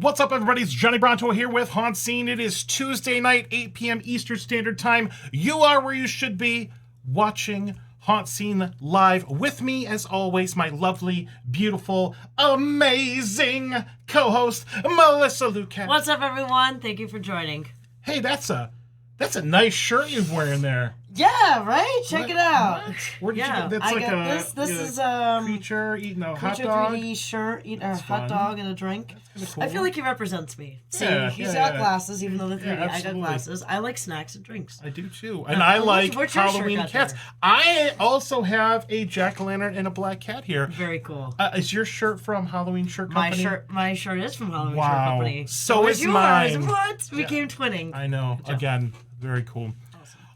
What's up, everybody? It's Johnny Bronto here with HauntScene. It is Tuesday night, 8 p.m. Eastern Standard Time. You are where you should be, watching HauntScene live with me, as always, my lovely, beautiful, amazing co-host, Melissa Lucat. What's up, everyone? Thank you for joining. Hey, that's a nice shirt you're wearing there. Yeah, right? Check it out. Where did you get that's like this. This is creature eating a hot creature dog. 3D shirt, eating a hot dog and a drink. Cool. I feel like he represents me. See, Yeah, he's got glasses, even though they're 3D. I got absolutely. glasses. I like snacks and drinks. I do too, and I like what's your Halloween shirt got cats. there? I also have a jack-o'-lantern and a black cat here. Very cool. Is your shirt from Halloween Shirt Company? My shirt is from Halloween Shirt Wow. Company. So is yours. mine. What? We came twinning. I know. Again, very cool.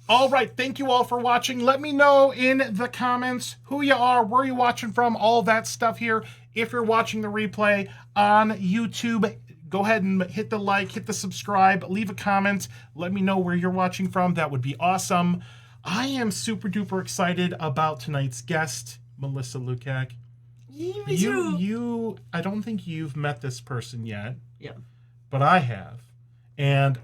All right, thank you all for watching. Let me know in the comments who you are, where you're watching from, all that stuff here. If you're watching the replay on YouTube, go ahead and hit the like, hit the subscribe, leave a comment. Let me know where you're watching from. That would be awesome. I am super duper excited about tonight's guest, Melissa Lucat. Me too. I don't think you've met this person yet. Yeah. But I have. And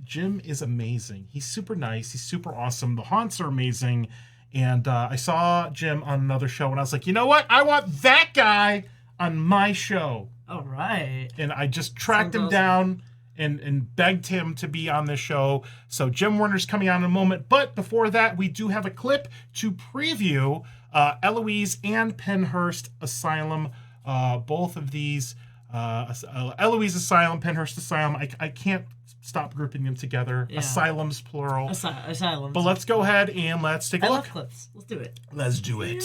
Jim is amazing. He's super nice. He's super awesome. The haunts are amazing. And I saw Jim on another show, and I was like, you know what? I want that guy on my show. All right. And I just tracked him down and begged him to be on this show. So Jim Werner's coming on in a moment. But before that, we do have a clip to preview Eloise and Pennhurst Asylum. Both of these, Eloise Asylum, Pennhurst Asylum. I can't stop grouping them together. Yeah. Asylums, plural. Asylums. But let's go ahead and let's take a look. I love clips. Let's do it. Let's do it.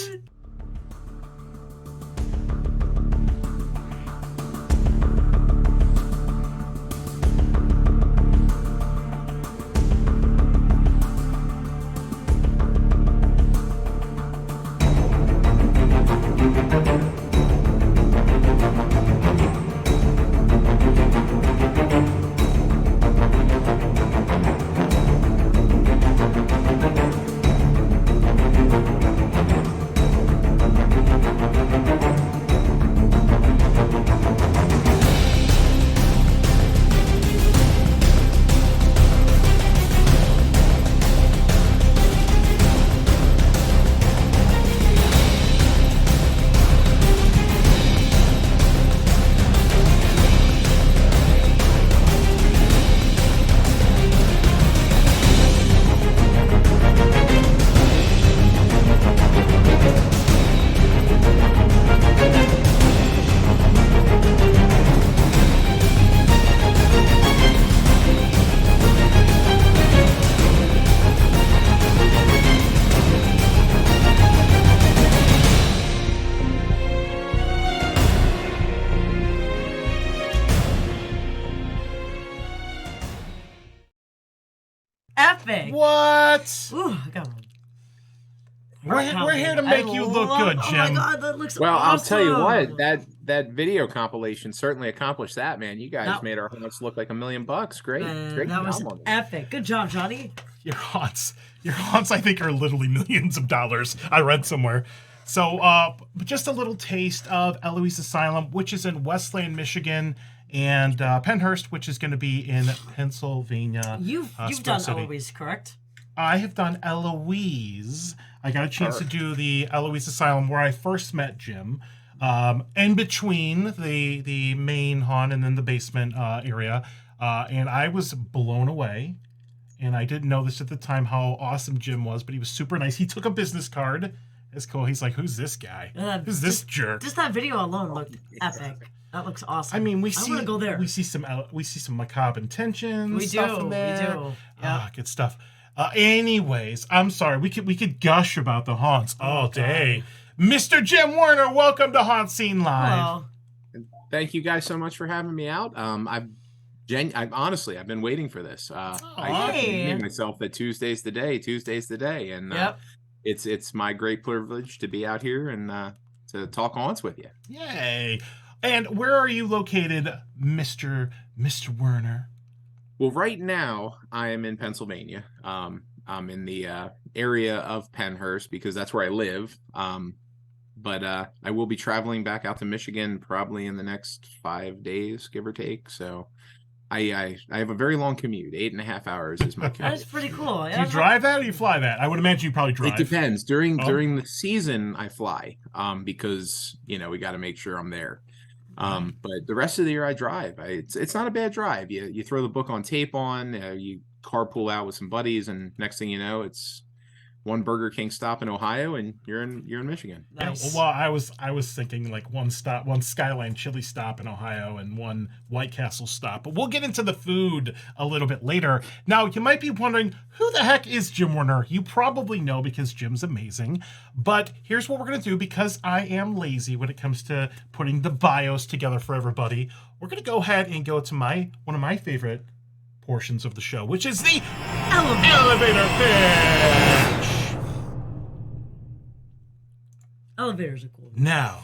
Epic. What? Ooh, I got one. We're here to make you look good, Jim. Oh my God, that looks well, awesome. I'll tell you what, that video compilation certainly accomplished that, man. You guys made our haunts look like $1 million. Great. Great that was job. epic. Good job, Johnny. Your haunts, I think, are literally millions of dollars. I read somewhere. So, but just a little taste of Eloise Asylum, which is in Westland, Michigan, and Pennhurst, which is going to be in Pennsylvania. You've done Eloise, correct? I have done Eloise. I got a chance to do the Eloise Asylum where I first met Jim. In between the main haunt and then the basement area. And I was blown away. And I didn't know this at the time how awesome Jim was, but he was super nice. He took a business card. It's cool. He's like, who's this guy? Who's this jerk? Just that video alone looked epic. That looks awesome. I mean, I want to go there. We see some macabre intentions. We stuff do. in there. We do. Ah, good stuff. Anyways, I'm sorry. We could gush about the haunts all day. Mr. Jim Werner, welcome to HauntScene Live. Hello. Thank you guys so much for having me out. I've honestly, I've been waiting for this. I named myself that Tuesday's the day, and it's my great privilege to be out here and to talk haunts with you. Yay! And where are you located, Mr. Werner? Well, right now I am in Pennsylvania. I'm in the area of Pennhurst because that's where I live. But I will be traveling back out to Michigan probably in the next 5 days, give or take. So I have a very long commute. 8.5 hours is my commute. That's pretty cool. Do you drive that or you fly that? I would imagine you probably drive. It depends. During the season, I fly because we got to make sure I'm there. But the rest of the year, I drive. It's not a bad drive. You throw the book on tape on, you carpool out with some buddies, and next thing you know, it's one Burger King stop in Ohio, and you're in Michigan. Nice. Yeah, well, I was thinking like one Skyline Chili stop in Ohio and one White Castle stop. But we'll get into the food a little bit later. Now, you might be wondering, who the heck is Jim Werner? You probably know because Jim's amazing. But here's what we're going to do, because I am lazy when it comes to putting the bios together for everybody. We're going to go ahead and go to one of my favorite portions of the show, which is the elevator pitch. Elevators are cool. Now,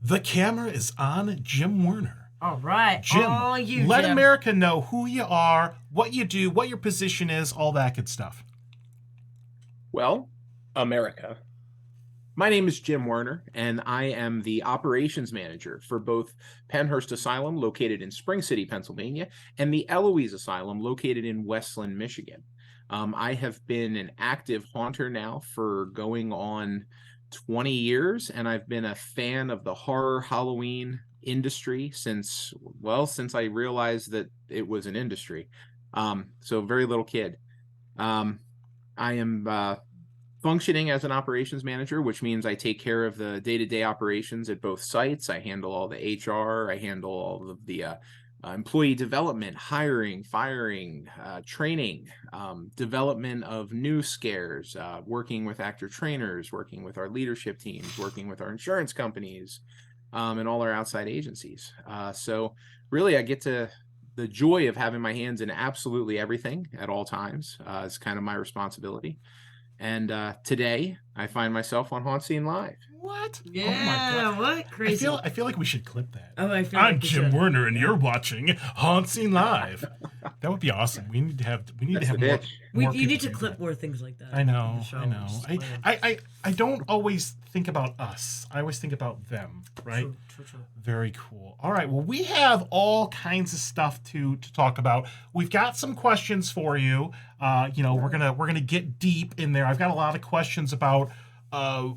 the camera is on Jim Werner. All right. Jim, let Jim. America know who you are, what you do, what your position is, all that good stuff. Well, America. My name is Jim Werner, and I am the operations manager for both Pennhurst Asylum, located in Spring City, Pennsylvania, and the Eloise Asylum, located in Westland, Michigan. I have been an active haunter now for going on 20 years, and I've been a fan of the horror Halloween industry since I realized that it was an industry. So very little kid. I am functioning as an operations manager, which means I take care of the day-to-day operations at both sites. I handle all the HR, I handle all of the employee development, hiring, firing, training, development of new scares, working with actor trainers, working with our leadership teams, working with our insurance companies, and all our outside agencies. So really, I get the joy of having my hands in absolutely everything at all times. It's kind of my responsibility. And today, I find myself on HauntScene Live. What? Yeah, oh my God. What? Crazy. I feel like we should clip that. Oh, I feel I'm like we Jim should. Werner, and you're watching HauntScene Live. That would be awesome. We need to have more. You need to people do clip that. more things like that. I know. on the show. I know. I don't always think about us. I always think about them, right? True. Very cool. All right. Well, we have all kinds of stuff to talk about. We've got some questions for you. We're gonna get deep in there. I've got a lot of questions about how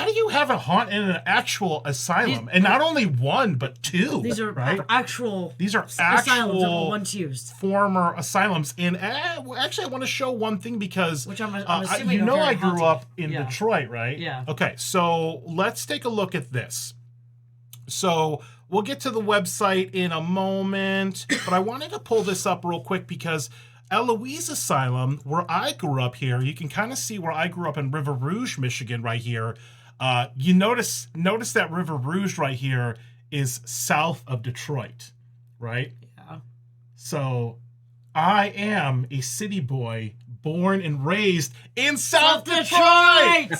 do you have a haunt in an actual asylum? And not only one, but two. These are right? actual. These are asylums that were actual once used. former asylums. And actually, I want to show one thing because Which I'm assuming are I very grew haunted. up in Yeah. Detroit, right? Yeah. Okay, so let's take a look at this. So we'll get to the website in a moment, but I wanted to pull this up real quick because Eloise Asylum, where I grew up here, you can kind of see where I grew up in River Rouge, Michigan, right here. You notice that River Rouge right here is south of Detroit, right? Yeah. So I am a city boy born and raised in South Detroit.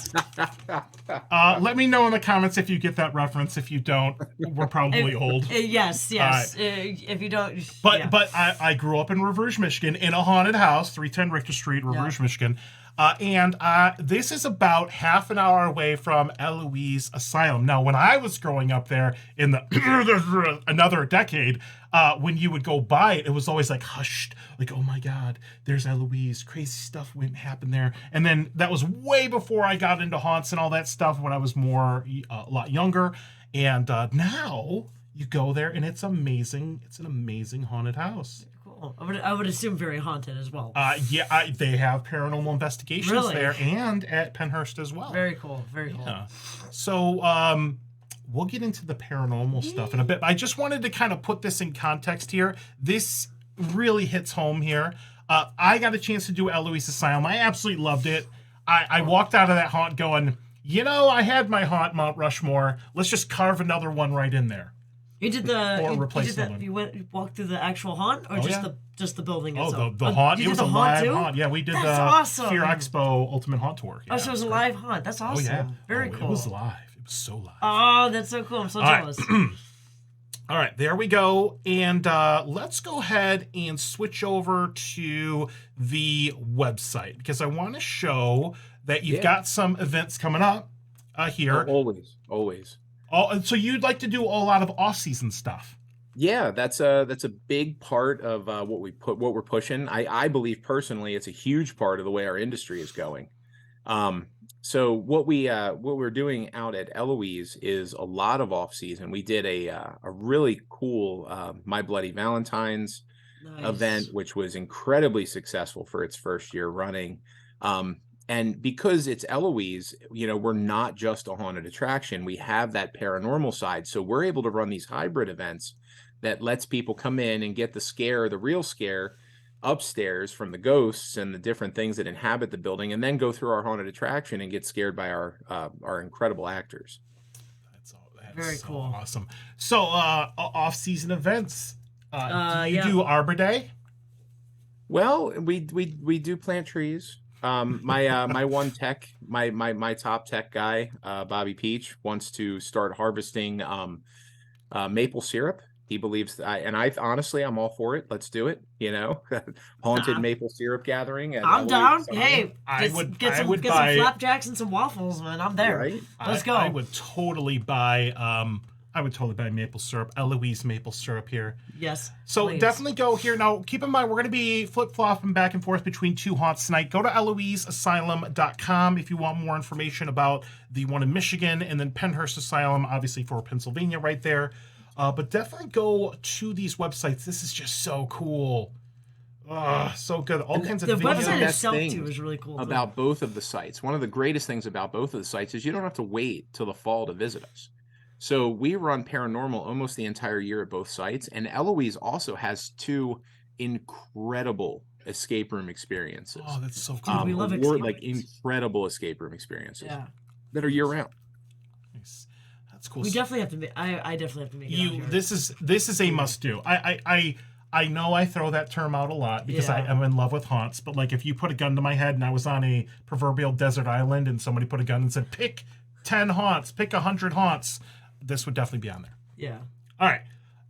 Let me know in the comments if you get that reference. If you don't, we're probably old. Yes. If you don't, But I grew up in River Rouge, Michigan, in a haunted house, 310 Richter Street, River Rouge, Michigan. And this is about half an hour away from Eloise Asylum. Now, when I was growing up there in the another decade, when you would go by it, it was always like hushed, like, oh my God, there's Eloise. Crazy stuff wouldn't happen there. And then that was way before I got into haunts and all that stuff when I was a lot younger. And now you go there and it's amazing. It's an amazing haunted house. Cool. I would assume very haunted as well. They have paranormal investigations Really? there and at Pennhurst as well. Very cool. Very cool. Yeah. So we'll get into the paranormal stuff in a bit. I just wanted to kind of put this in context here. This really hits home here. I got a chance to do Eloise Asylum. I absolutely loved it. I walked out of that haunt going, I had my haunt Mount Rushmore. Let's just carve another one right in there. You did the. Or You replace did that. someone. You walked through the actual haunt, or just the building itself? The haunt. You It did was the a haunt live too? haunt. Yeah, we did That's the awesome. Fear Expo Ultimate Haunt Tour. Yeah, Oh, so it was a live haunt. That's awesome. Oh, yeah. Very cool. It was live. It was so live. Oh, that's so cool. I'm so jealous. All right, there we go. And let's go ahead and switch over to the website because I want to show that you've got some events coming up here. Always. So you'd like to do a lot of off-season stuff. Yeah, that's a big part of what we're pushing. I believe personally it's a huge part of the way our industry is going. So what we're doing out at Eloise is a lot of off season. We did a really cool My Bloody Valentine's event, which was incredibly successful for its first year running. And because it's Eloise, we're not just a haunted attraction. We have that paranormal side. So we're able to run these hybrid events that lets people come in and get the real scare upstairs from the ghosts and the different things that inhabit the building, and then go through our haunted attraction and get scared by our incredible actors. That's very so cool. Awesome. So off-season events. Do you do Arbor Day? Well, we do plant trees. My one tech, my top tech guy, Bobby Peach, wants to start harvesting maple syrup. He believes honestly, I'm all for it. Let's do it. Haunted maple syrup gathering. I'm down. Hey, get some buy flapjacks and some waffles, man. I'm there. Right? Let's go. I would totally buy maple syrup, Eloise maple syrup here. Yes. So please. Definitely go here. Now, keep in mind, we're going to be flip-flopping back and forth between two haunts tonight. Go to EloiseAsylum.com if you want more information about the one in Michigan, and then Pennhurst Asylum, obviously, for Pennsylvania right there. But definitely go to these websites. This is just so cool. So good. All kinds of videos. The website itself, too, is really cool. About both of the sites. One of the greatest things about both of the sites is you don't have to wait till the fall to visit us. So we run paranormal almost the entire year at both sites. And Eloise also has 2 incredible escape room experiences. Oh, that's so cool. We love incredible escape room experiences that are year-round. Nice. That's cool. We definitely have to make. I definitely have to make it out here. This is a must do. I know I throw that term out a lot because I am in love with haunts, but like if you put a gun to my head and I was on a proverbial desert island and somebody put a gun and said pick 10 haunts, pick 100 haunts, this would definitely be on there. Yeah. All right.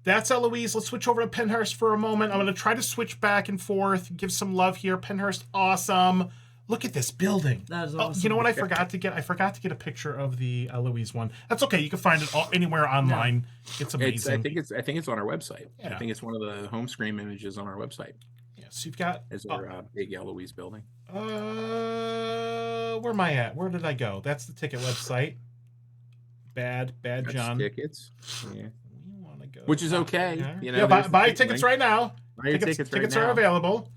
That's Eloise. Let's switch over to Pennhurst for a moment. I'm going to try to switch back and forth, give some love here. Pennhurst, awesome. Look at this building. That is awesome. You know what I forgot to get? I forgot to get a picture of the Eloise one. That's okay. You can find it anywhere online. Yeah. It's amazing. I think it's on our website. Yeah. I think it's one of the home screen images on our website. Yeah. So you've got our big Eloise building. Where am I at? Where did I go? That's the ticket website. Bad That's John. Tickets. Yeah. We want to go. Which is okay. Buy tickets right now. Tickets are available.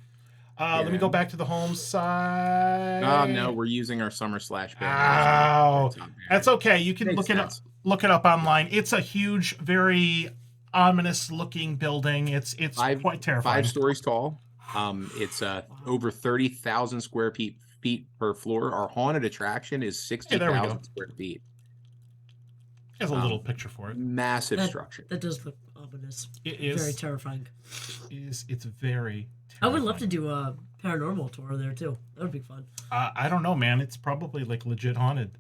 Let me go back to the home side. Oh no, we're using our summer/band. Oh, that's okay. You can look it up online. It's a huge, very ominous-looking building. It's quite terrifying. 5 stories tall. It's over 30,000 square feet per floor. Our haunted attraction is 60,000 square feet. There's a little picture for it. Massive structure. That does look ominous. It is very terrifying. It's very. I would love to do a paranormal tour there too. That would be fun. I don't know, man. It's probably like legit haunted.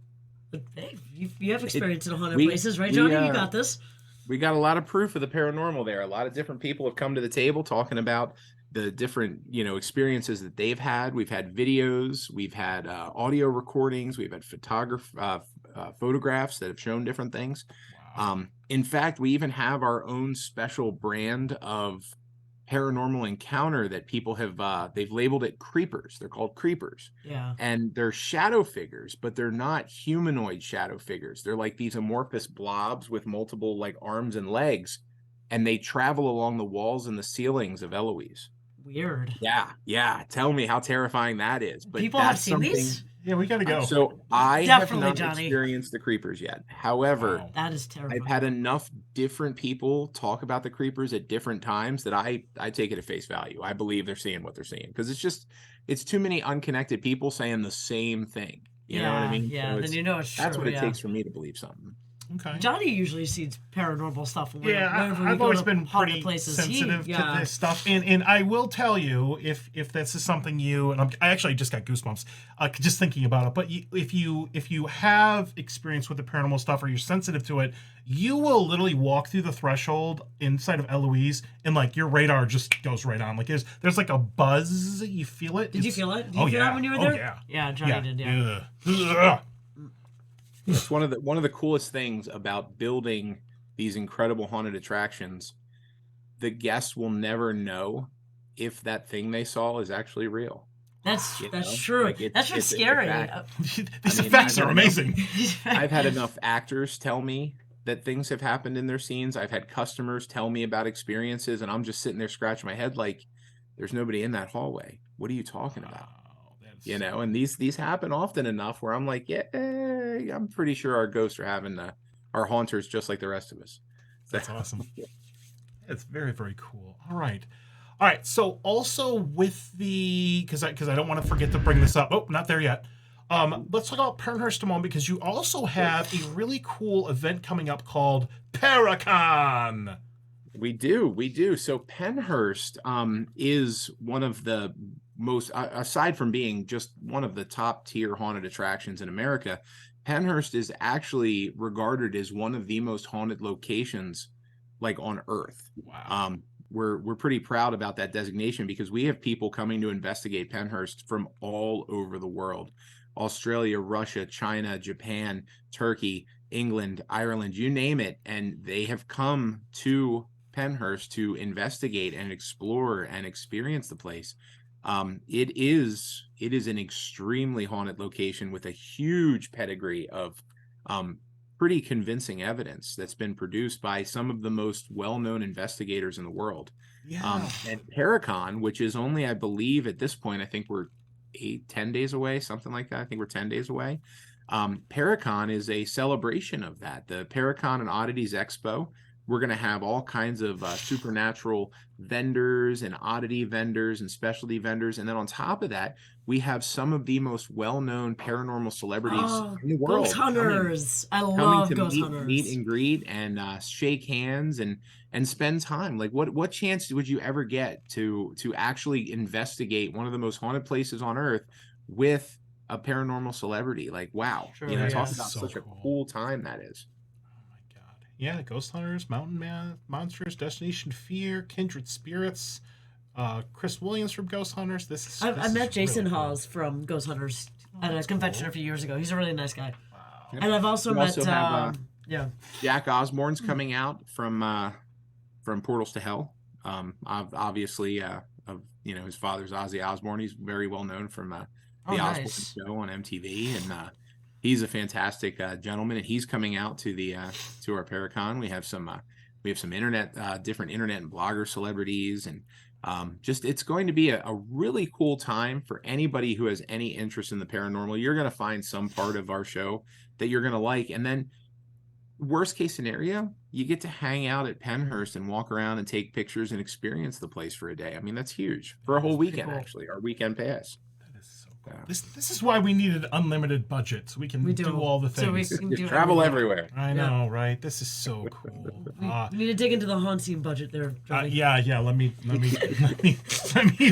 But hey, you have experience in haunted places, right, Johnny? You got this. We got a lot of proof of the paranormal there. A lot of different people have come to the table talking about the different, experiences that they've had. We've had videos, we've had audio recordings, we've had photographs that have shown different things. Wow. In fact, we even have our own special brand of paranormal encounter that people have they've labeled it creepers. They're called creepers. Yeah. And they're shadow figures, but they're not humanoid shadow figures. They're like these amorphous blobs with multiple like arms and legs, and they travel along the walls and the ceilings of Eloise. Weird. Yeah. Tell me how terrifying that is. But people have seen these? Yeah, we gotta go. So I Definitely, have not Johnny. experienced the creepers yet. However, that is terrifying. I've had enough different people talk about the creepers at different times that I take it at face value. I believe they're seeing what they're seeing because it's too many unconnected people saying the same thing. You know what I mean? Yeah, so then you know it's true. That's what it takes for me to believe something. Okay. Johnny usually sees paranormal stuff. I've always been pretty sensitive to this stuff, and I will tell you if this is something I actually just got goosebumps just thinking about it. But if you have experience with the paranormal stuff or you're sensitive to it, you will literally walk through the threshold inside of Eloise, and like your radar just goes right on. Like there's like a buzz. You feel it. Did you feel it? Did you feel that when you were there? Yeah. Yeah, Johnny did. Yeah. It's one of the coolest things about building these incredible haunted attractions. The guests will never know if that thing they saw is actually real. That's true. Like that's what's scary. These effects are amazing. I've had enough actors tell me that things have happened in their scenes. I've had customers tell me about experiences, and I'm just sitting there scratching my head like, there's nobody in that hallway. What are you talking about? And these happen often enough where I'm like, yeah, I'm pretty sure our ghosts are having our haunters just like the rest of us. That's awesome. It's very, very cool. All right. So also with the, because I don't want to forget to bring this up. Oh, not there yet. Let's talk about Pennhurst a moment, because you also have a really cool event coming up called Paracon. We do. So Pennhurst is one of the most, aside from being just one of the top tier haunted attractions in America, Pennhurst is actually regarded as one of the most haunted locations like on Earth. Wow. We're pretty proud about that designation because we have people coming to investigate Pennhurst from all over the world. Australia, Russia, China, Japan, Turkey, England, Ireland, you name it, and they have come to Pennhurst to investigate and explore and experience the place. It is an extremely haunted location with a huge pedigree of pretty convincing evidence that's been produced by some of the most well-known investigators in the world. Yeah. And Paracon, which is only, I believe at this point, I think we're 10 days away, something like that. I think we're 10 days away. Paracon is a celebration of that. The Paracon and Oddities Expo. We're going to have all kinds of supernatural vendors and oddity vendors and specialty vendors. And then on top of that, we have some of the most well-known paranormal celebrities in the world. Ghost hunters. I love ghost hunters. Meet and greet and shake hands and spend time. Like what chance would you ever get to actually investigate one of the most haunted places on Earth with a paranormal celebrity? Like, wow. Sure, talk about such a cool time that is. Yeah, Ghost Hunters, Mountain Monsters, Destination Fear, Kindred Spirits, Chris Williams from Ghost Hunters. I met Jason Hawes from Ghost Hunters at a convention a few years ago. He's a really nice guy. Wow. And I've also met Jack Osborne's coming out from Portals to Hell. Obviously, his father's Ozzy Osbourne. He's very well known from the Osbourne show on MTV, and he's a fantastic gentleman, and he's coming out to our Paracon. We have some different internet and blogger celebrities, and it's going to be a really cool time for anybody who has any interest in the paranormal. You're going to find some part of our show that you're going to like, and then worst case scenario, you get to hang out at Pennhurst and walk around and take pictures and experience the place for a day. I mean, that's huge for a whole weekend. Cool. Actually, our weekend pass. This is why we needed unlimited budget, so we can do all the things. So we can travel everywhere. I know, right? This is so cool. We need to dig into the HauntScene budget there. Yeah. Let me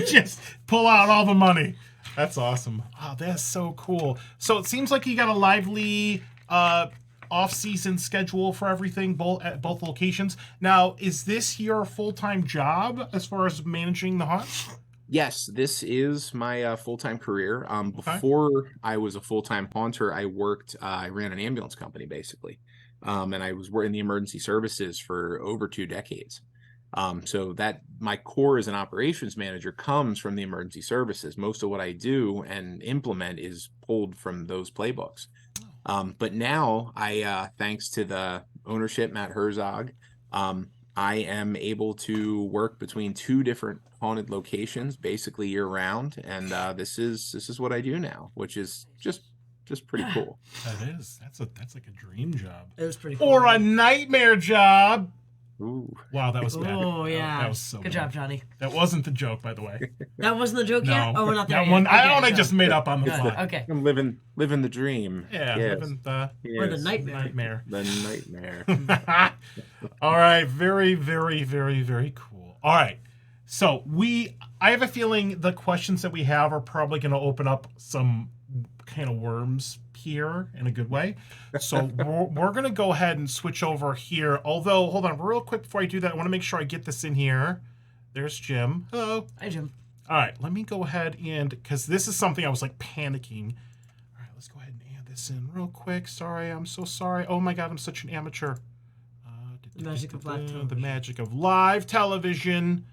just pull out all the money. That's awesome. Oh, that's so cool. So it seems like you got a lively off-season schedule for everything, at both locations. Now, is this your full-time job as far as managing the haunts? Yes, this is my full-time career. Before I was a full-time haunter, I ran an ambulance company, basically. And I was in the emergency services for over 2 decades. So that my core as an operations manager comes from the emergency services. Most of what I do and implement is pulled from those playbooks. But now thanks to the ownership, Matt Herzog, I am able to work between 2 different haunted locations basically year round, and this is what I do now, which is just pretty cool. That is. That's like a dream job. It was pretty cool. Or a nightmare job. Ooh. Wow, that was bad. Oh yeah, that was so good job, Johnny. That wasn't the joke, by the way. That wasn't the joke yet. No. Oh, we're not there that yet. one. Okay, I just made up on the fly. Okay. I'm living the dream. Yeah, yes. living the or the nightmare. The nightmare. All right, very, very, very, very cool. All right, so I have a feeling the questions that we have are probably going to open up some kind of worms here in a good way. So we're going to go ahead and switch over here. Although, hold on real quick before I do that. I want to make sure I get this in here. There's Jim. Hello. Hi, Jim. All right, let me go ahead and, because this is something I was like panicking. All right, let's go ahead and add this in real quick. Sorry, I'm so sorry. Oh my God, I'm such an amateur. The magic of live television. The magic of live television.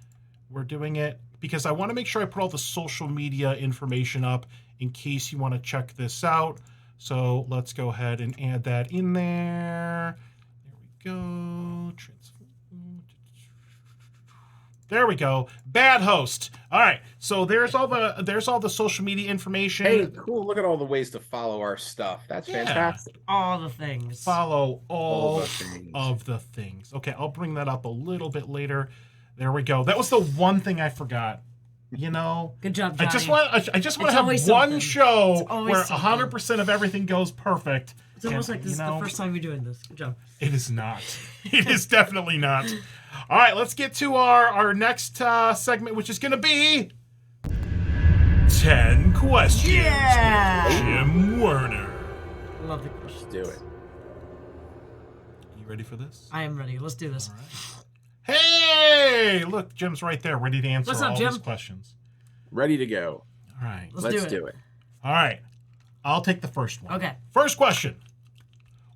We're doing it because I want to make sure I put all the social media information up in case you want to check this out. So let's go ahead and add that in there. There we go. There we go. Bad host. All right. So there's all the social media information. Hey, cool. Look at all the ways to follow our stuff. That's fantastic. All the things. Follow all of the things. Okay, I'll bring that up a little bit later. There we go. That was the one thing I forgot. You know, good job, Johnny. I just want to have one show where 100% of everything goes perfect. It's almost like this is the first time you're doing this. Good job. It is not. It is definitely not. All right, let's get to our next segment, which is going to be 10 questions. Yeah. Jim Werner. Love the questions. Let's do it. You ready for this? I am ready. Let's do this. All right. Hey, look, Jim's right there, ready to answer all these questions. Ready to go. All right. Let's do it. All right. I'll take the first one. Okay. First question.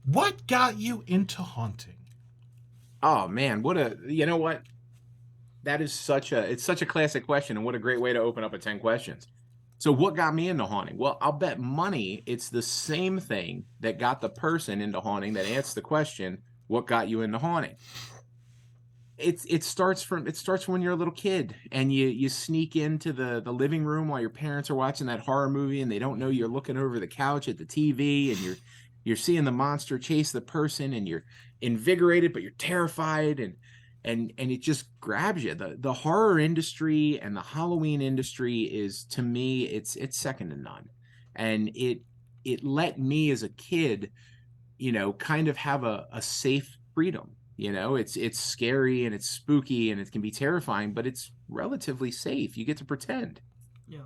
What got you into haunting? Oh man, you know what? That is such a classic question, and what a great way to open up a 10 questions. So what got me into haunting? Well, I'll bet money it's the same thing that got the person into haunting that answers the question, what got you into haunting? It starts when you're a little kid and you sneak into the living room while your parents are watching that horror movie and they don't know you're looking over the couch at the TV and you're seeing the monster chase the person and you're invigorated but you're terrified and it just grabs you. The horror industry and the Halloween industry is, to me, it's second to none. And it let me as a kid, kind of have a safe freedom. It's scary and it's spooky and it can be terrifying, but it's relatively safe. You get to pretend. Yeah.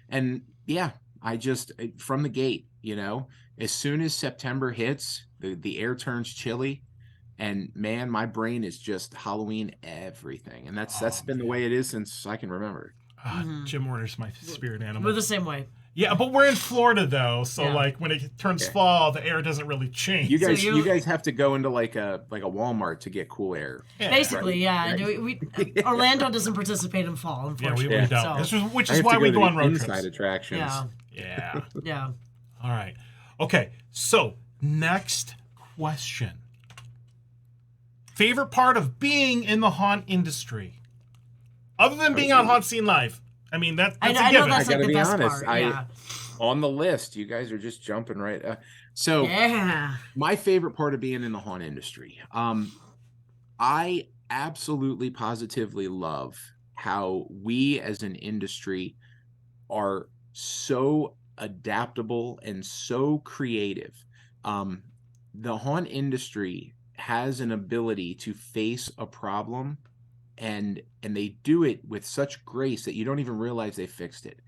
And yeah, I just, from the gate, as soon as September hits, the air turns chilly and man, my brain is just Halloween everything. And that's been the way it is since I can remember. Jim Werner's my spirit animal. We're the same way. Yeah, but we're in Florida though, so like when it turns fall, the air doesn't really change. You guys have to go into like a Walmart to get cool air. Yeah, basically, right? Yeah. Orlando doesn't participate in fall, unfortunately. Yeah, we don't. So. Which is why we go on road trips. Inside attractions. Yeah. Yeah. All right. Okay. So next question. Favorite part of being in the haunt industry, other than being on HauntScene Live. I mean, that's a given. I know that's I gotta the be best honest. part. On the list, you guys are just jumping right. My favorite part of being in the haunt industry, I absolutely positively love how we as an industry are so adaptable and so creative. The haunt industry has an ability to face a problem and they do it with such grace that you don't even realize they fixed it.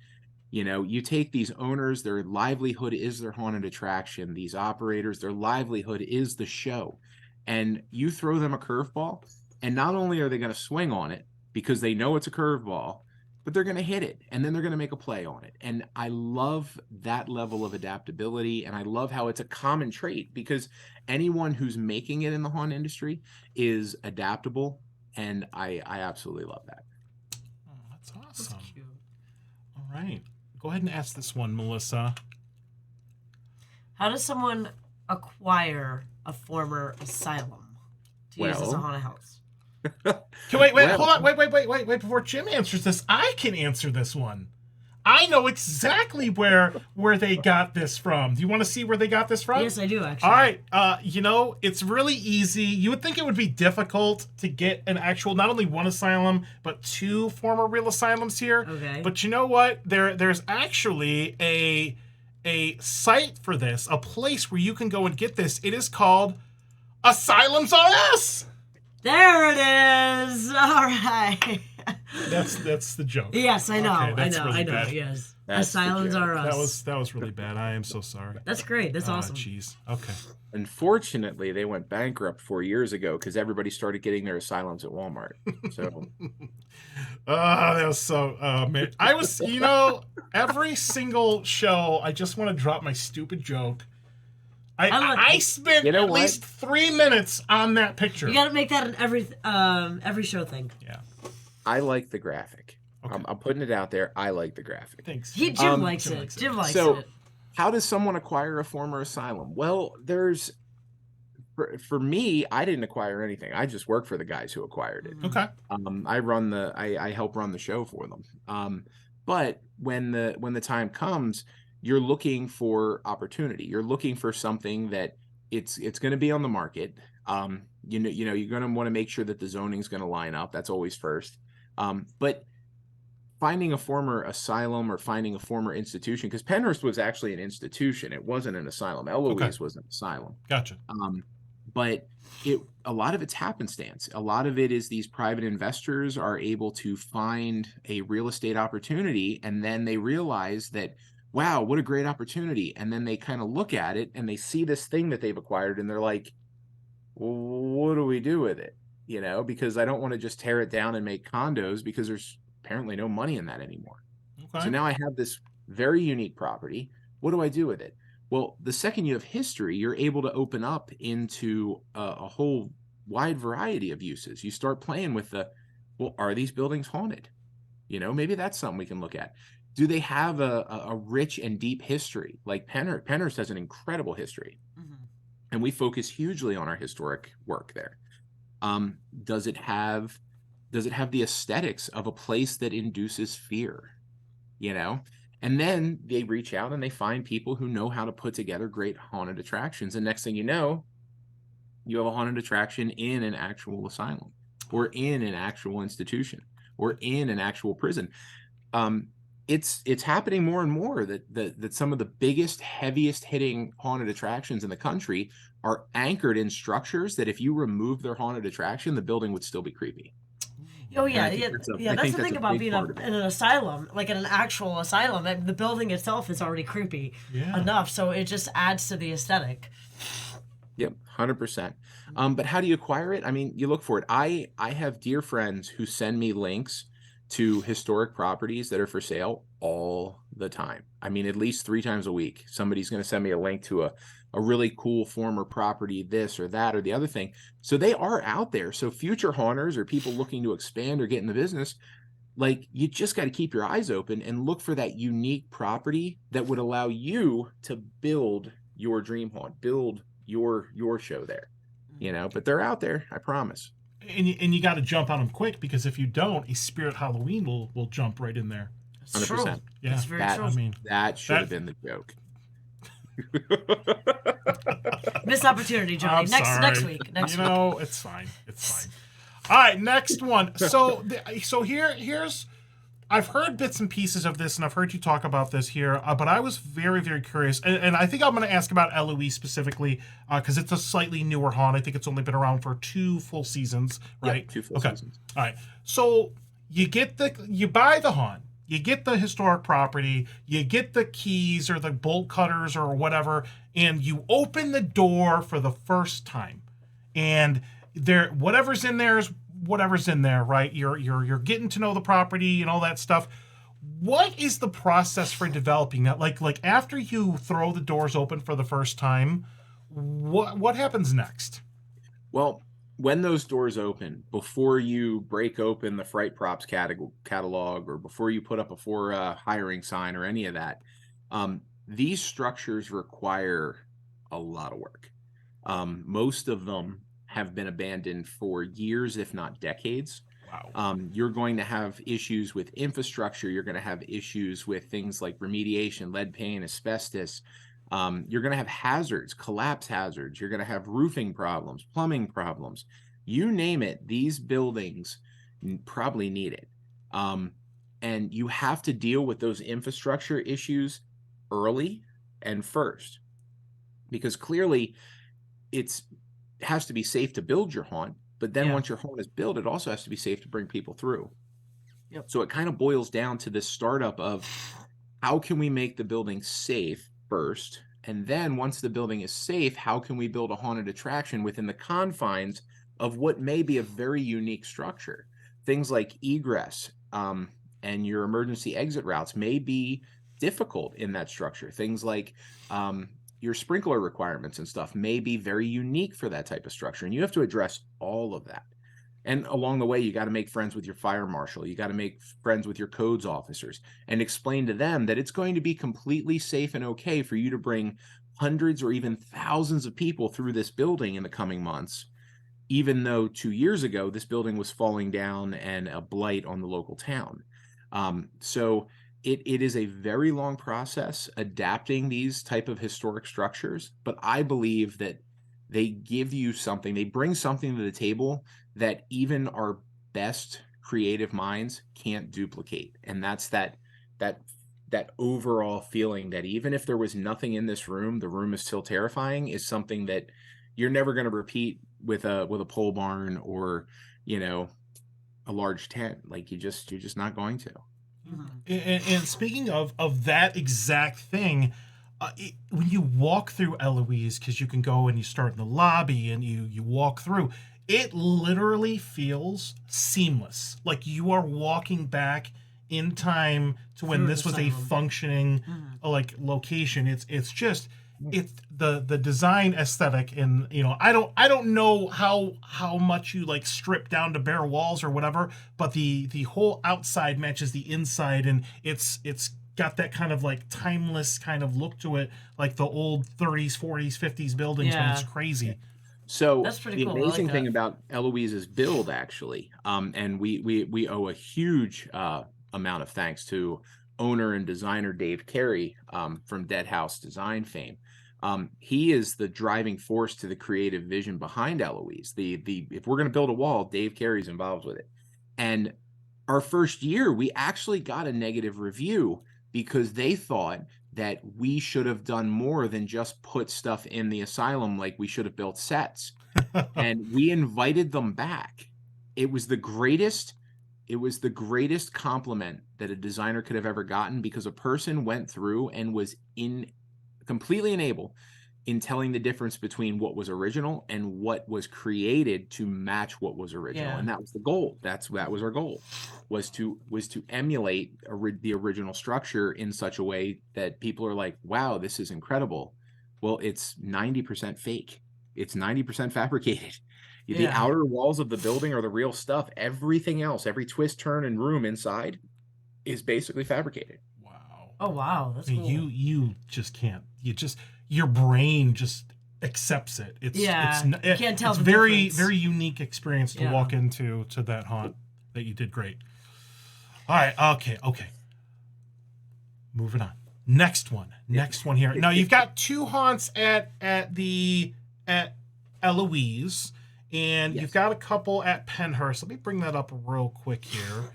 You take these owners, their livelihood is their haunted attraction. These operators, their livelihood is the show. And you throw them a curveball, and not only are they going to swing on it because they know it's a curveball, but they're going to hit it, and then they're going to make a play on it. And I love that level of adaptability, and I love how it's a common trait because anyone who's making it in the haunt industry is adaptable, and I absolutely love that. Oh, that's awesome. That's cute. All right. Go ahead and ask this one, Melissa. How does someone acquire a former asylum to use as a haunted house? Hold on. Wait. Before Jim answers this, I can answer this one. I know exactly where they got this from. Do you want to see where they got this from? Yes, I do, actually. All right. It's really easy. You would think it would be difficult to get an actual, not only one asylum, but 2 former real asylums here. Okay. But you know what? There's actually a site for this, a place where you can go and get this. It is called Asylums R Us. There it is. All right. That's the joke. Yes, I know. Okay, I know. Really bad. Yes. Asylums are us. That was really bad. I am so sorry. That's great. That's awesome. Jeez. Okay. Unfortunately, they went bankrupt 4 years ago because everybody started getting their asylums at Walmart. So, that was so. Man, I was, every single show, I just want to drop my stupid joke. I spent at least 3 minutes on that picture. You got to make that an every show thing. Yeah. I like the graphic. Okay. I'm putting it out there. I like the graphic. Thanks. Jim likes it. Jim likes it. So, how does someone acquire a former asylum? Well, for me, I didn't acquire anything. I just work for the guys who acquired it. Okay. I help run the show for them. But when the time comes, you're looking for opportunity. You're looking for something that it's going to be on the market. You're going to want to make sure that the zoning is going to line up. That's always first. But finding a former asylum or finding a former institution, because Pennhurst was actually an institution. It wasn't an asylum. Eloise was an asylum. Gotcha. But a lot of it's happenstance. A lot of it is these private investors are able to find a real estate opportunity, and then they realize that, wow, what a great opportunity. And then they kind of look at it and they see this thing that they've acquired and they're like, well, what do we do with it? Because I don't want to just tear it down and make condos, because there's apparently no money in that anymore. Okay. So now I have this very unique property. What do I do with it? Well, the second you have history, you're able to open up into a whole wide variety of uses. You start playing with are these buildings haunted? Maybe that's something we can look at. Do they have a rich and deep history? Like Pennhurst has an incredible history. Mm-hmm. And we focus hugely on our historic work there. Does it have the aesthetics of a place that induces fear? And then they reach out and they find people who know how to put together great haunted attractions. And next thing you know, you have a haunted attraction in an actual asylum, or in an actual institution, or in an actual prison. It's happening more and more that some of the biggest, heaviest hitting haunted attractions in the country are anchored in structures that if you remove their haunted attraction, the building would still be creepy. Oh yeah. That's the thing about being in an asylum, like in an actual asylum. The building itself is already creepy enough, so it just adds to the aesthetic. Yep, 100%. But how do you acquire it? I mean, you look for it. I have dear friends who send me links to historic properties that are for sale all the time. I mean, at least 3 times a week, somebody's going to send me a link to a really cool former property, this or that or the other thing. So they are out there. So future haunters or people looking to expand or get in the business, like, you just got to keep your eyes open and look for that unique property that would allow you to build your dream haunt, build your show there. But they're out there, I promise. And you got to jump on them quick, because if you don't, a Spirit Halloween will jump right in there. 100%. Yeah, that's very true. I mean, that should have been the joke. Missed opportunity, Johnny. Next week. It's fine. It's fine. All right, next one. So here's. I've heard bits and pieces of this, and I've heard you talk about this here, but I was very, very curious. And I think I'm going to ask about Eloise specifically, because it's a slightly newer haunt. I think it's only been around for 2 full seasons, right? Yep, 2 full seasons. All right. So you buy the haunt, you get the historic property, you get the keys or the bolt cutters or whatever, and you open the door for the first time. And whatever's in there is whatever's in there, right? You're getting to know the property and all that stuff. What is the process for developing that? Like after you throw the doors open for the first time, what happens next? Well, when those doors open, before you break open the Fright Props catalog, or before you put up a for hiring sign or any of that, these structures require a lot of work. Most of them have been abandoned for years, if not decades. Wow. You're going to have issues with infrastructure. You're going to have issues with things like remediation, lead paint, asbestos. You're going to have hazards, collapse hazards. You're going to have roofing problems, plumbing problems. You name it, these buildings probably need it. And you have to deal with those infrastructure issues early and first, because clearly it has to be safe to build your haunt, but then once your haunt is built, it also has to be safe to bring people through. Yep. So it kind of boils down to this startup of, how can we make the building safe first? And then once the building is safe, how can we build a haunted attraction within the confines of what may be a very unique structure? Things like egress and your emergency exit routes may be difficult in that structure. Things like your sprinkler requirements and stuff may be very unique for that type of structure. And you have to address all of that. And along the way, you got to make friends with your fire marshal. You got to make friends with your codes officers and explain to them that it's going to be completely safe and okay for you to bring hundreds or even thousands of people through this building in the coming months, even though 2 years ago, this building was falling down and a blight on the local town. So it is a very long process adapting these type of historic structures, but I believe that they give you something, they bring something to the table that even our best creative minds can't duplicate. And that's that overall feeling that even if there was nothing in this room, the room is still terrifying, is something that you're never going to repeat with a pole barn or, a large tent. Like you're just not going to. And speaking of that exact thing, when you walk through Eloise, because you can go and you start in the lobby and you walk through, it literally feels seamless. Like you are walking back in time to when this was a functioning like location. It's just the design aesthetic, and I don't know how much you like strip down to bare walls or whatever, but the whole outside matches the inside, and it's got that kind of like timeless kind of look to it, like the old 30s, 40s, 50s buildings when it's crazy. So that's pretty the cool. amazing like thing about Eloise's build, actually, and we owe a huge amount of thanks to owner and designer Dave Carey from Dead House Design fame. He is the driving force to the creative vision behind Eloise. If we're going to build a wall, Dave Carey's involved with it. And our first year, we actually got a negative review because they thought that we should have done more than just put stuff in the asylum, like we should have built sets. And we invited them back. It was the greatest compliment that a designer could have ever gotten, because a person went through and was completely unable in telling the difference between what was original and what was created to match what was original. And that was the goal. That was our goal, was to emulate the original structure in such a way that people are like, wow, this is incredible. Well, it's 90% fake. It's 90% fabricated. The outer walls of the building are the real stuff. Everything else, every twist, turn, and room inside is basically fabricated. Wow. Oh, wow. That's cool. You just can't. Your brain just accepts it. You can't tell. It's very unique experience to walk into that haunt that you did great. All right. Okay. Moving on. Next one here. Now you've got two haunts at Eloise, and you've got a couple at Pennhurst. Let me bring that up real quick here.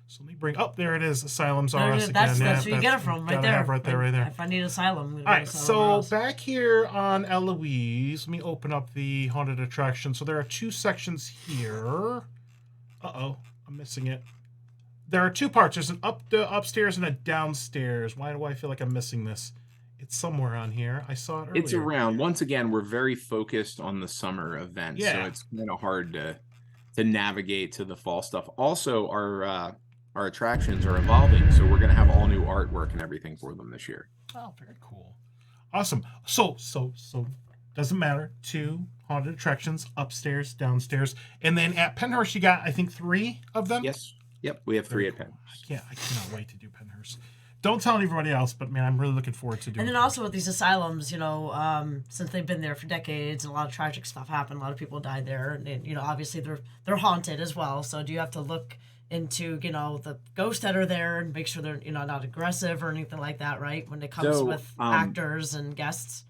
So let me bring there it is. Asylums are us again. That's where you get it from, right there. Right there. If I need asylum. All right, so back here on Eloise, let me open up the haunted attraction. So there are two sections here. I'm missing it. There are two parts. There's an upstairs and a downstairs. Why do I feel like I'm missing this? It's somewhere on here. I saw it earlier. It's around. Once again, we're very focused on the summer events, so it's kind of hard to navigate to the fall stuff. Also, our attractions are evolving, so we're going to have all new artwork and everything for them this year. Oh, very cool. Awesome. So doesn't matter. Two haunted attractions, upstairs, downstairs. And then at Pennhurst, you got, I think, 3 of them? Yes. Yep, we have 3 at Pennhurst. I cannot wait to do Pennhurst. Don't tell everybody else, but man, I'm really looking forward to doing it. And then also with these asylums, since they've been there for decades and a lot of tragic stuff happened, a lot of people died there, and obviously they're haunted as well. So do you have to look into the ghosts that are there and make sure they're not aggressive or anything like that, right? When it comes with actors and guests.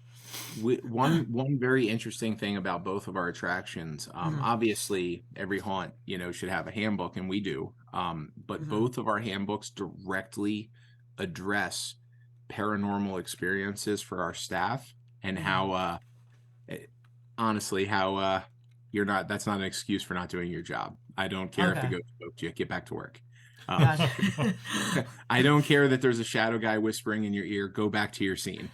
One very interesting thing about both of our attractions, obviously every haunt should have a handbook, and we do, but both of our handbooks directly address paranormal experiences for our staff, and how honestly that's not an excuse for not doing your job. I don't care if the ghost spoke to you. Get back to work. Um, I don't care that there's a shadow guy whispering in your ear, go back to your scene.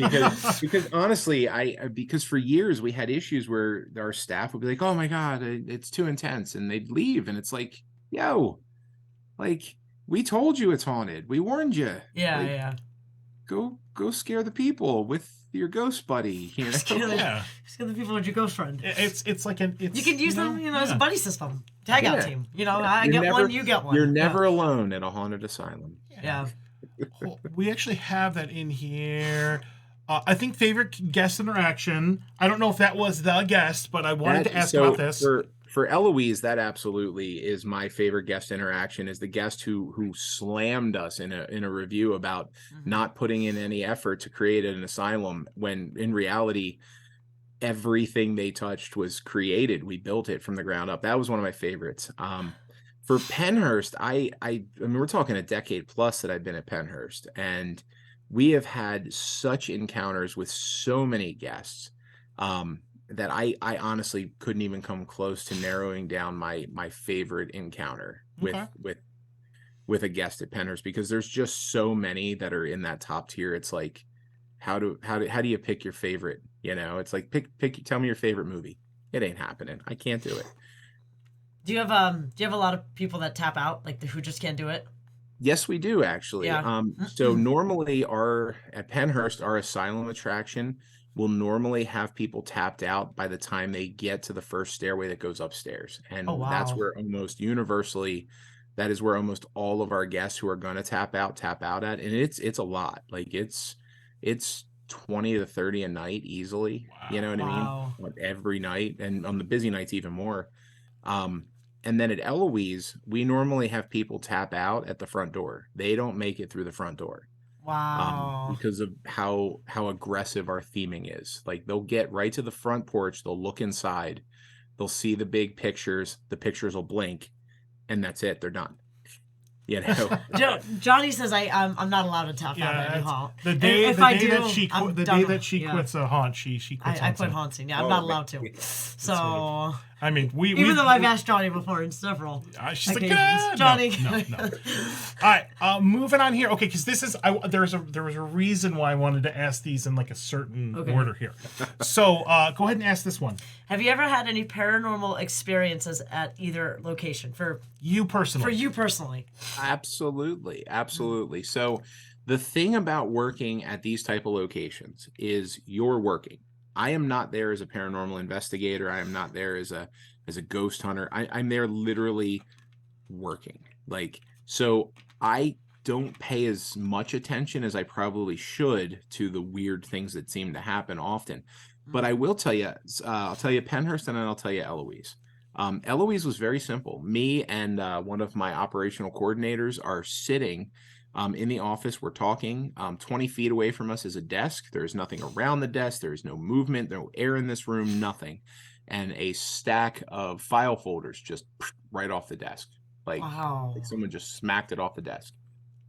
because honestly, because for years we had issues where our staff would be like, oh my God, it's too intense. And they'd leave. And it's like, yo, like, we told you it's haunted. We warned you. Yeah, like, yeah. Go scare the people with your ghost buddy. You know? Scare the people with your ghost friend. It's like you can use them, as a buddy system. Tag out team. I You're get one, you get one. You're never alone at a haunted asylum. Yeah. We actually have that in here. I think favorite guest interaction. I don't know if that was the guest, but I wanted to ask about this. For Eloise, that absolutely is my favorite guest interaction. Is the guest who slammed us in a review about not putting in any effort to create an asylum, when in reality everything they touched was created. We built it from the ground up. That was one of my favorites. For Pennhurst, I mean, we're talking a decade plus that I've been at Pennhurst, and we have had such encounters with so many guests that I honestly couldn't even come close to narrowing down my favorite encounter with a guest at Pennhurst, because there's just so many that are in that top tier. It's like, how do you pick your favorite? It's like tell me your favorite movie. It ain't happening. I can't do it. Do you have a lot of people that tap out, like who just can't do it? Yes, we do actually. Yeah. So normally at Pennhurst, our asylum attraction will normally have people tapped out by the time they get to the first stairway that goes upstairs. And that's where almost universally, that is where almost all of our guests who are going to tap out at. And it's a lot. Like it's 20 to 30 a night easily. Wow. You know what I mean? Like every night, and on the busy nights even more. And then at Eloise, we normally have people tap out at the front door. They don't make it through the front door. Wow. Because of how aggressive our theming is. Like, they'll get right to the front porch, they'll look inside, they'll see the big pictures, the pictures will blink, and that's it. They're done. Johnny says I'm not allowed to tap out at any haunt. The day that she quits a haunt, she quits. I quit HauntScene. Yeah, I'm not allowed to. So I mean, even though I've asked Johnny before in several. She's like, Johnny. No. All right, moving on here. Okay, because this is there was a reason why I wanted to ask these in like a certain order here. So go ahead and ask this one. Have you ever had any paranormal experiences at either location for you personally? For you personally. Absolutely. So the thing about working at these type of locations is you're working. I am not there as a paranormal investigator. I am not there as a ghost hunter. I'm there literally working. Like, so I don't pay as much attention as I probably should to the weird things that seem to happen often. But I will tell you, I'll tell you Pennhurst, and then I'll tell you Eloise. Eloise was very simple. Me and one of my operational coordinators are sitting in the office. We're talking. 20 feet away from us is a desk. There's nothing around the desk. There's no movement, no air in this room, nothing. And a stack of file folders just right off the desk. Like someone just smacked it off the desk.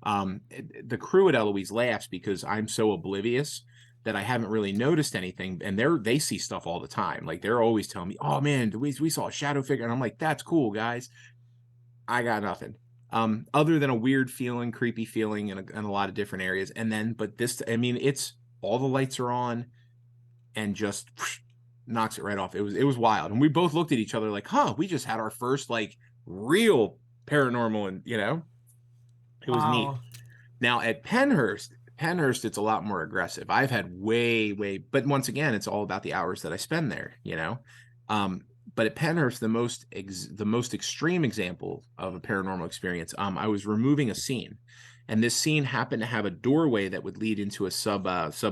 The crew at Eloise laughs because I'm so oblivious that I haven't really noticed anything, and they see stuff all the time. Like, they're always telling me, "Oh man, we saw a shadow figure," and I'm like, "That's cool, guys." I got nothing, other than a weird feeling, creepy feeling in a lot of different areas. And then, but this, I mean, it's all the lights are on, and just knocks it right off. It was wild, and we both looked at each other like, "Huh, we just had our first like real paranormal," and it was neat. Now at Pennhurst, it's a lot more aggressive. I've had way, but once again, it's all about the hours that I spend there, But at Pennhurst, the most extreme example of a paranormal experience, I was removing a scene, and this scene happened to have a doorway that would lead into a sub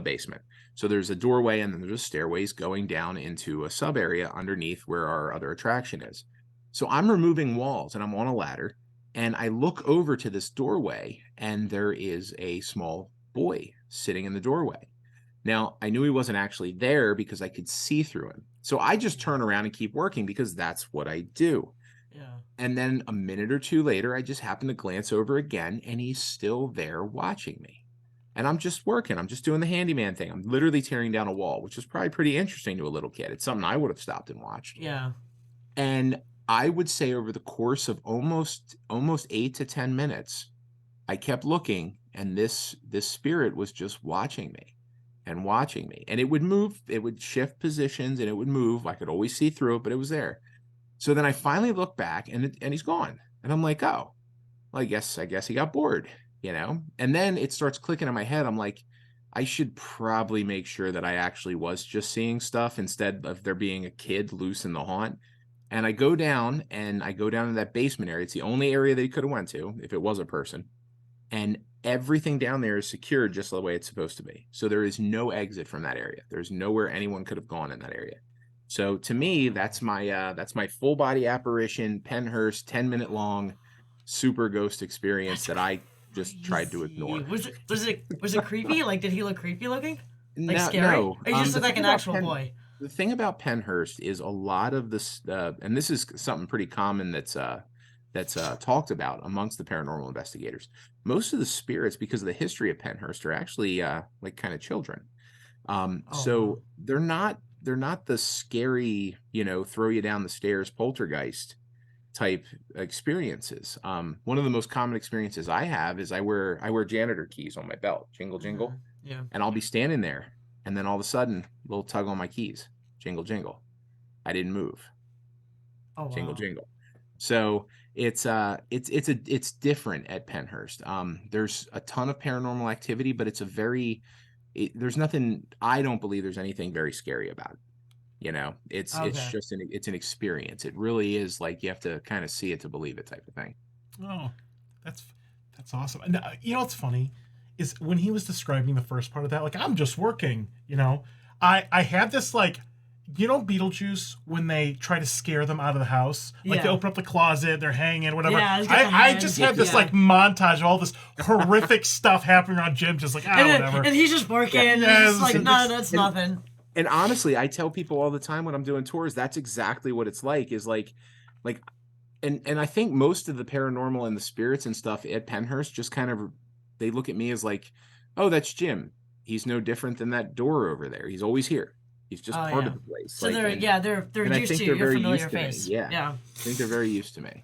basement. So there's a doorway, and then there's stairways going down into a sub area underneath where our other attraction is. So I'm removing walls, and I'm on a ladder, and I look over to this doorway, and there is a small boy sitting in the doorway. Now, I knew he wasn't actually there because I could see through him. So I just turn around and keep working because that's what I do. Yeah. And then a minute or two later, I just happen to glance over again, and he's still there watching me. And I'm just working. I'm just doing the handyman thing. I'm literally tearing down a wall, which is probably pretty interesting to a little kid. It's something I would have stopped and watched. Yeah. And I would say over the course of almost 8 to 10 minutes, I kept looking, and this spirit was just watching me and watching me. And it would move, it would shift positions, and it would move. I could always see through it, but it was there. So then I finally looked back, and he's gone. And I'm like, oh, well, I guess he got bored, you know? And then it starts clicking in my head. I'm like, I should probably make sure that I actually was just seeing stuff instead of there being a kid loose in the haunt. And I go down to that basement area. It's the only area they could have went to if it was a person. And everything down there is secured just the way it's supposed to be. So there is no exit from that area. There's nowhere anyone could have gone in that area. So to me, that's my full body apparition, Pennhurst, 10-minute long, super ghost experience that I just tried to ignore. Was it creepy? Like, did he look creepy looking? Like No, scary? no. Or he just looked like an actual boy? The thing about Pennhurst is a lot of this, and this is something pretty common that's talked about amongst the paranormal investigators. Most of the spirits, because of the history of Pennhurst, are actually like kind of children. So they're not the scary, throw you down the stairs poltergeist type experiences. One of the most common experiences I have is I wear janitor keys on my belt, jingle jingle. Yeah. And I'll be standing there, and then all of a sudden, a little tug on my keys, jingle jingle. I didn't move. Oh, wow. Jingle jingle. So it's different at Pennhurst. There's a ton of paranormal activity, but it's there's nothing. I don't believe there's anything very scary about it. It's just an experience. It really is like you have to kind of see it to believe it type of thing. Oh, that's awesome. And what's funny is when he was describing the first part of that, like, I'm just working, I had this, like, Beetlejuice, when they try to scare them out of the house, like they open up the closet, they're hanging, whatever. Yeah, I just had this like montage of all this horrific stuff happening around Jim, just like, whatever. And he's just working. Yeah. It's like, no, that's nothing. And honestly, I tell people all the time when I'm doing tours, that's exactly what it's like. Is like, and I think most of the paranormal and the spirits and stuff at Pennhurst just kind of, they look at me as like, oh, that's Jim. He's no different than that door over there. He's always here. He's just part of the place. So they're used to your familiar face. Yeah. I think they're very used to me.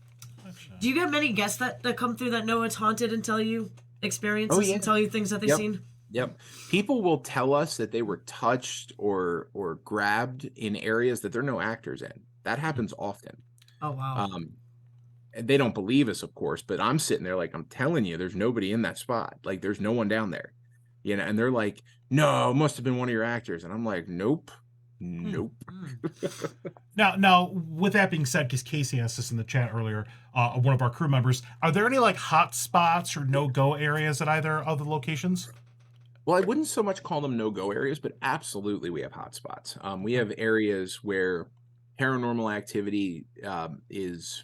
Do you get many guests that come through that know it's haunted and tell you experiences and tell you things that they've seen? Yep. People will tell us that they were touched or grabbed in areas that there are no actors in. That happens often. Oh, wow. And they don't believe us, of course, but I'm sitting there like, I'm telling you, there's nobody in that spot. Like, there's no one down there. And they're like, no, it must have been one of your actors. And I'm like, nope. Now, with that being said, because Casey asked us in the chat earlier, one of our crew members, are there any like hot spots or no-go areas at either of the locations? Well, I wouldn't so much call them no-go areas, but absolutely we have hot spots. We have areas where paranormal activity is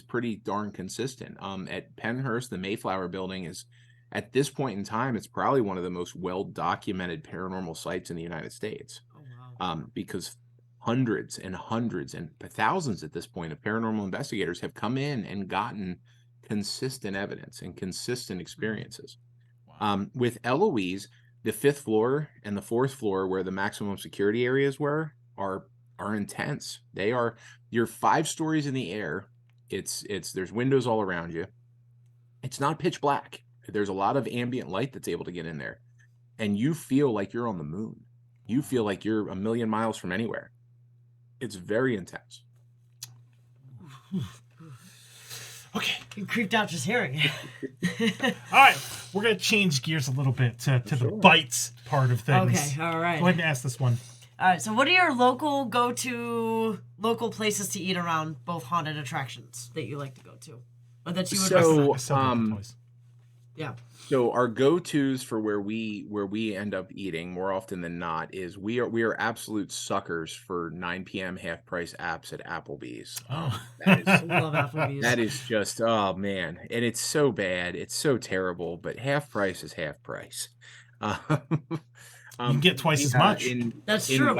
pretty darn consistent. At Pennhurst, the Mayflower building is, at this point in time, it's probably one of the most well-documented paranormal sites in the United States. Oh, wow. Because hundreds and hundreds and thousands at this point of paranormal investigators have come in and gotten consistent evidence and consistent experiences. Wow. With Eloise, the 5th floor and the 4th floor, where the maximum security areas were, are intense. They are, you're 5 stories in the air. There's windows all around you. It's not pitch black. There's a lot of ambient light that's able to get in there, and you feel like you're on the moon. You feel like you're a million miles from anywhere. It's very intense. Okay. You creeped out just hearing it. All right. We're going to change gears a little bit to the bites part of things. Okay. All right. Go ahead and ask this one. All right. So what are your local places to eat around both haunted attractions that you like to go to? Or that you would Yeah. So our go-tos for where we end up eating more often than not is we are absolute suckers for 9 p.m. half price apps at Applebee's. Oh, I love Applebee's. That is just, oh man, and it's so bad, it's so terrible. But half price is half price. You can get twice as much. That's true.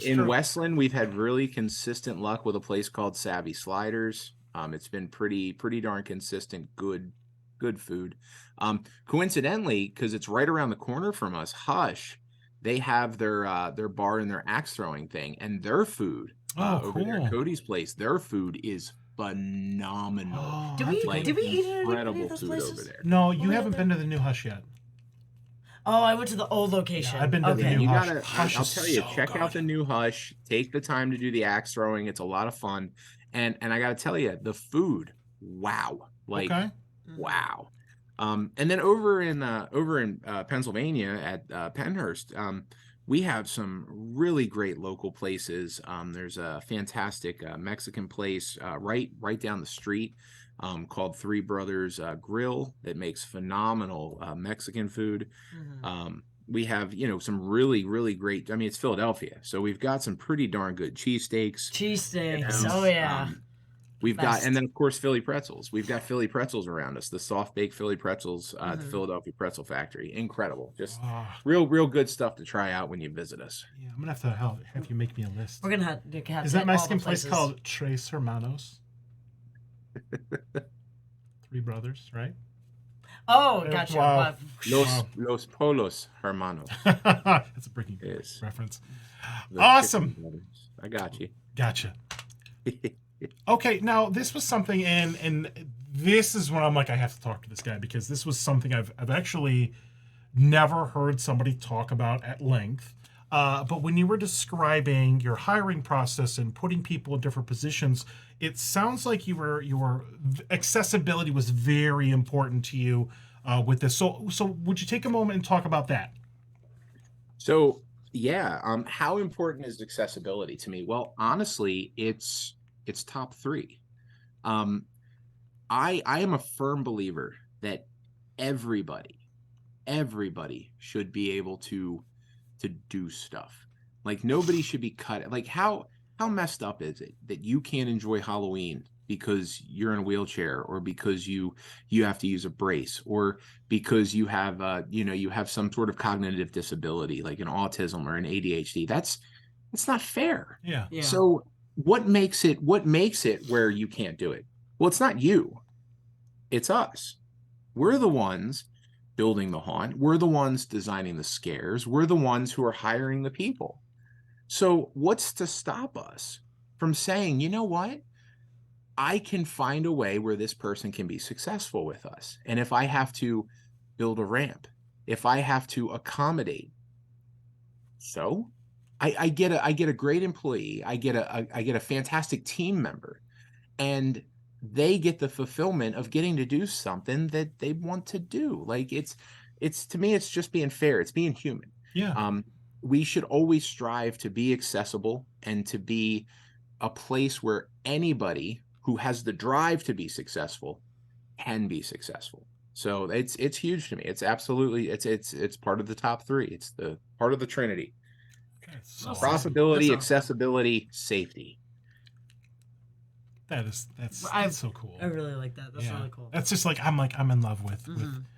In Westland, we've had really consistent luck with a place called Savvy Sliders. It's been pretty darn consistent, good food. Coincidentally, because it's right around the corner from us, Hush, they have their bar and their axe throwing thing, and their food over there at Cody's place, their food is phenomenal. Oh, Did I have to we go- eat at any Incredible of those food places? over there. No, you we haven't had been to the new Hush yet. Oh, I went to the old location. Yeah, I've been to the Okay. new You Hush. gotta, Hush I'll is tell you, so check out good. the new Hush. Take the time to do the axe throwing. It's a lot of fun. And I gotta tell you, the food, wow. Like, Okay. wow. And then over in Pennsylvania at Pennhurst, we have some really great local places. There's a fantastic Mexican place right down the street called Three Brothers Grill that makes phenomenal Mexican food. We have, some really, really great. I mean, it's Philadelphia, so we've got some pretty darn good cheesesteaks. Cheesesteaks. Oh yeah. We've got, Best. and then of course Philly pretzels. We've got Philly pretzels around us. The soft baked Philly pretzels at the Philadelphia Pretzel Factory. Incredible, just real good stuff to try out when you visit us. Yeah, I'm gonna have to have you make me a list. We're gonna have Is to that hit all Mexican the place places. called Tres Hermanos? Three brothers, right? Oh, gotcha. Wow. Los Polos Hermanos. That's a Breaking Bad Yes. reference. The Awesome. Chicken Brothers. I got you. Gotcha. Okay, now this was something, and this is when I'm like, I have to talk to this guy, because this was something I've actually never heard somebody talk about at length. But when you were describing your hiring process and putting people in different positions, it sounds like your accessibility was very important to you with this. So would you take a moment and talk about that? So yeah, how important is accessibility to me? Well, honestly, it's top three. I am a firm believer that everybody should be able to do stuff. Like, nobody should be cut. Like, how messed up is it that you can't enjoy Halloween because you're in a wheelchair, or because you have to use a brace, or because you have you have some sort of cognitive disability like an autism or an ADHD? That's not fair. Yeah. So what makes it where you can't do it? Well, it's not you, it's us. We're the ones building the haunt. We're the ones designing the scares. We're the ones who are hiring the people. So what's to stop us from saying, you know what? I can find a way where this person can be successful with us. And if I have to build a ramp, if I have to accommodate, so I get a great employee, I get a fantastic team member, and they get the fulfillment of getting to do something that they want to do. Like, it's to me, it's just being fair. It's being human. Yeah. We should always strive to be accessible and to be a place where anybody who has the drive to be successful can be successful. So it's huge to me. It's absolutely, it's part of the top three. It's the part of the Trinity. So Profitability, awesome. accessibility, safety. that's so cool. I really like that. That's really cool. That's just like I'm in love with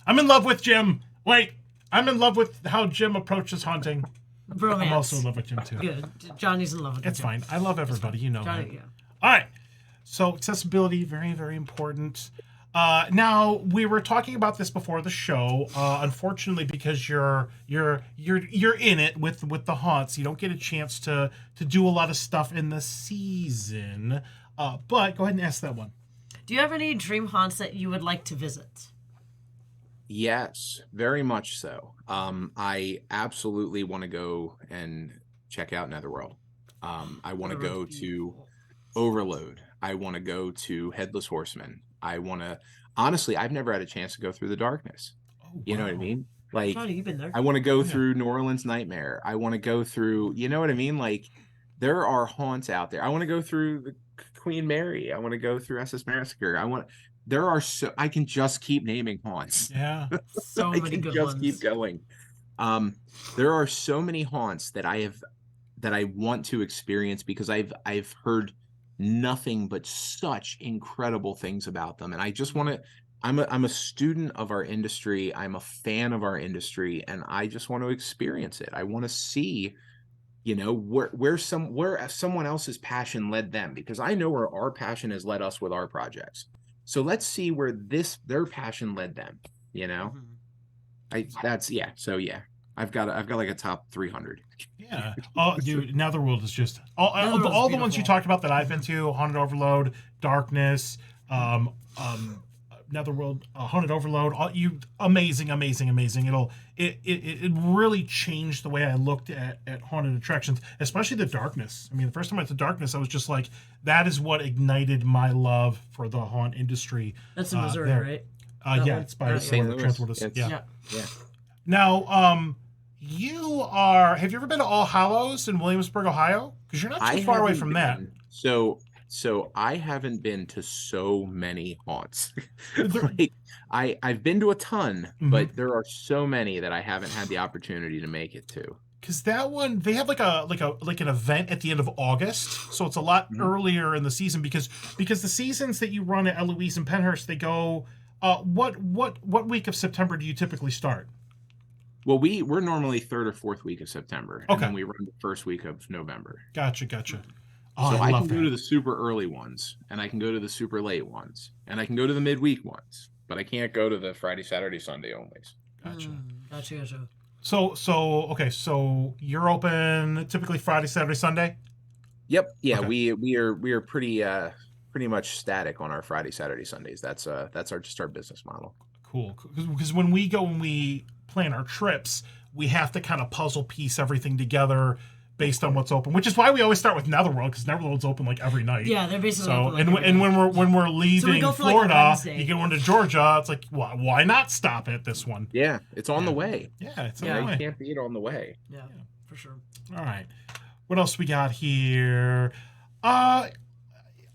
I'm in love with Jim. Wait, I'm in love with how Jim approaches haunting. Bromance. I'm also in love with Jim too. Good. Johnny's in love with It's Jim. fine. I love everybody, you know. Johnny, That. yeah. All right. So accessibility, very, very important. Now we were talking about this before the show. Unfortunately, because you're in it with the haunts, you don't get a chance to do a lot of stuff in the season. But go ahead and ask that one. Do you have any dream haunts that you would like to visit? Yes, very much so. I absolutely want to go and check out Netherworld. I want to go to Overload. I want to go to Headless Horseman. I want to, honestly, I've never had a chance to go through the darkness. Oh, You know what I mean? Like, Johnny, you've been there. I want to go through New Orleans Nightmare. I want to go through, you know what I mean? Like, there are haunts out there. I want to go through the Queen Mary. I want to go through SS Massacre. I can just keep naming haunts. Yeah. So I many can good just ones. keep going. There are so many haunts that I want to experience, because I've heard nothing but such incredible things about them, and I just want to. I'm a student of our industry. I'm a fan of our industry, and I just want to experience it. I want to see, where someone else's passion led them, because I know where our passion has led us with our projects. So let's see where their passion led them. So yeah. I've got like a top 300. Yeah. Oh, dude, Netherworld is just all the ones you beautiful. talked about that I've been to: Haunted Overload, Darkness, Netherworld, Haunted Overload. Amazing. It really changed the way I looked at haunted attractions, especially the Darkness. I mean, the first time I went to Darkness, I was just like, that is what ignited my love for the haunt industry. That's in Missouri, there. right? Yeah, it's by St. Louis. Yeah. Yeah. Now, have you ever been to All Hallows in Williamsburg, Ohio? Because you're not too far away from that. So I haven't been to so many haunts. Like I've been to a ton, but there are so many that I haven't had the opportunity to make it to. Because that one, they have like an event at the end of August, so it's a lot earlier in the season. Because the seasons that you run at Eloise and Pennhurst, they go. What week of September do you typically start? Well, we're normally 3rd or 4th week of September, and then we run the 1st week of November. Gotcha. Oh, so I can go to the super early ones, and I can go to the super late ones, and I can go to the midweek ones, but I can't go to the Friday, Saturday, Sunday only. Gotcha. So you're open typically Friday, Saturday, Sunday? Yep. Yeah, okay. we are pretty much static on our Friday, Saturday, Sundays. That's our business model. Cool. Because when we plan our trips, we have to kind of puzzle piece everything together based on what's open, which is why we always start with Netherworld, because Netherworld's open like every night. Yeah, they're basically open. Like and when we're leaving Florida, like you go into Georgia. It's like, why not stop at this one? Yeah, it's on the way. Yeah, it's on the way. You can't beat it on the way. Yeah, for sure. All right, what else we got here?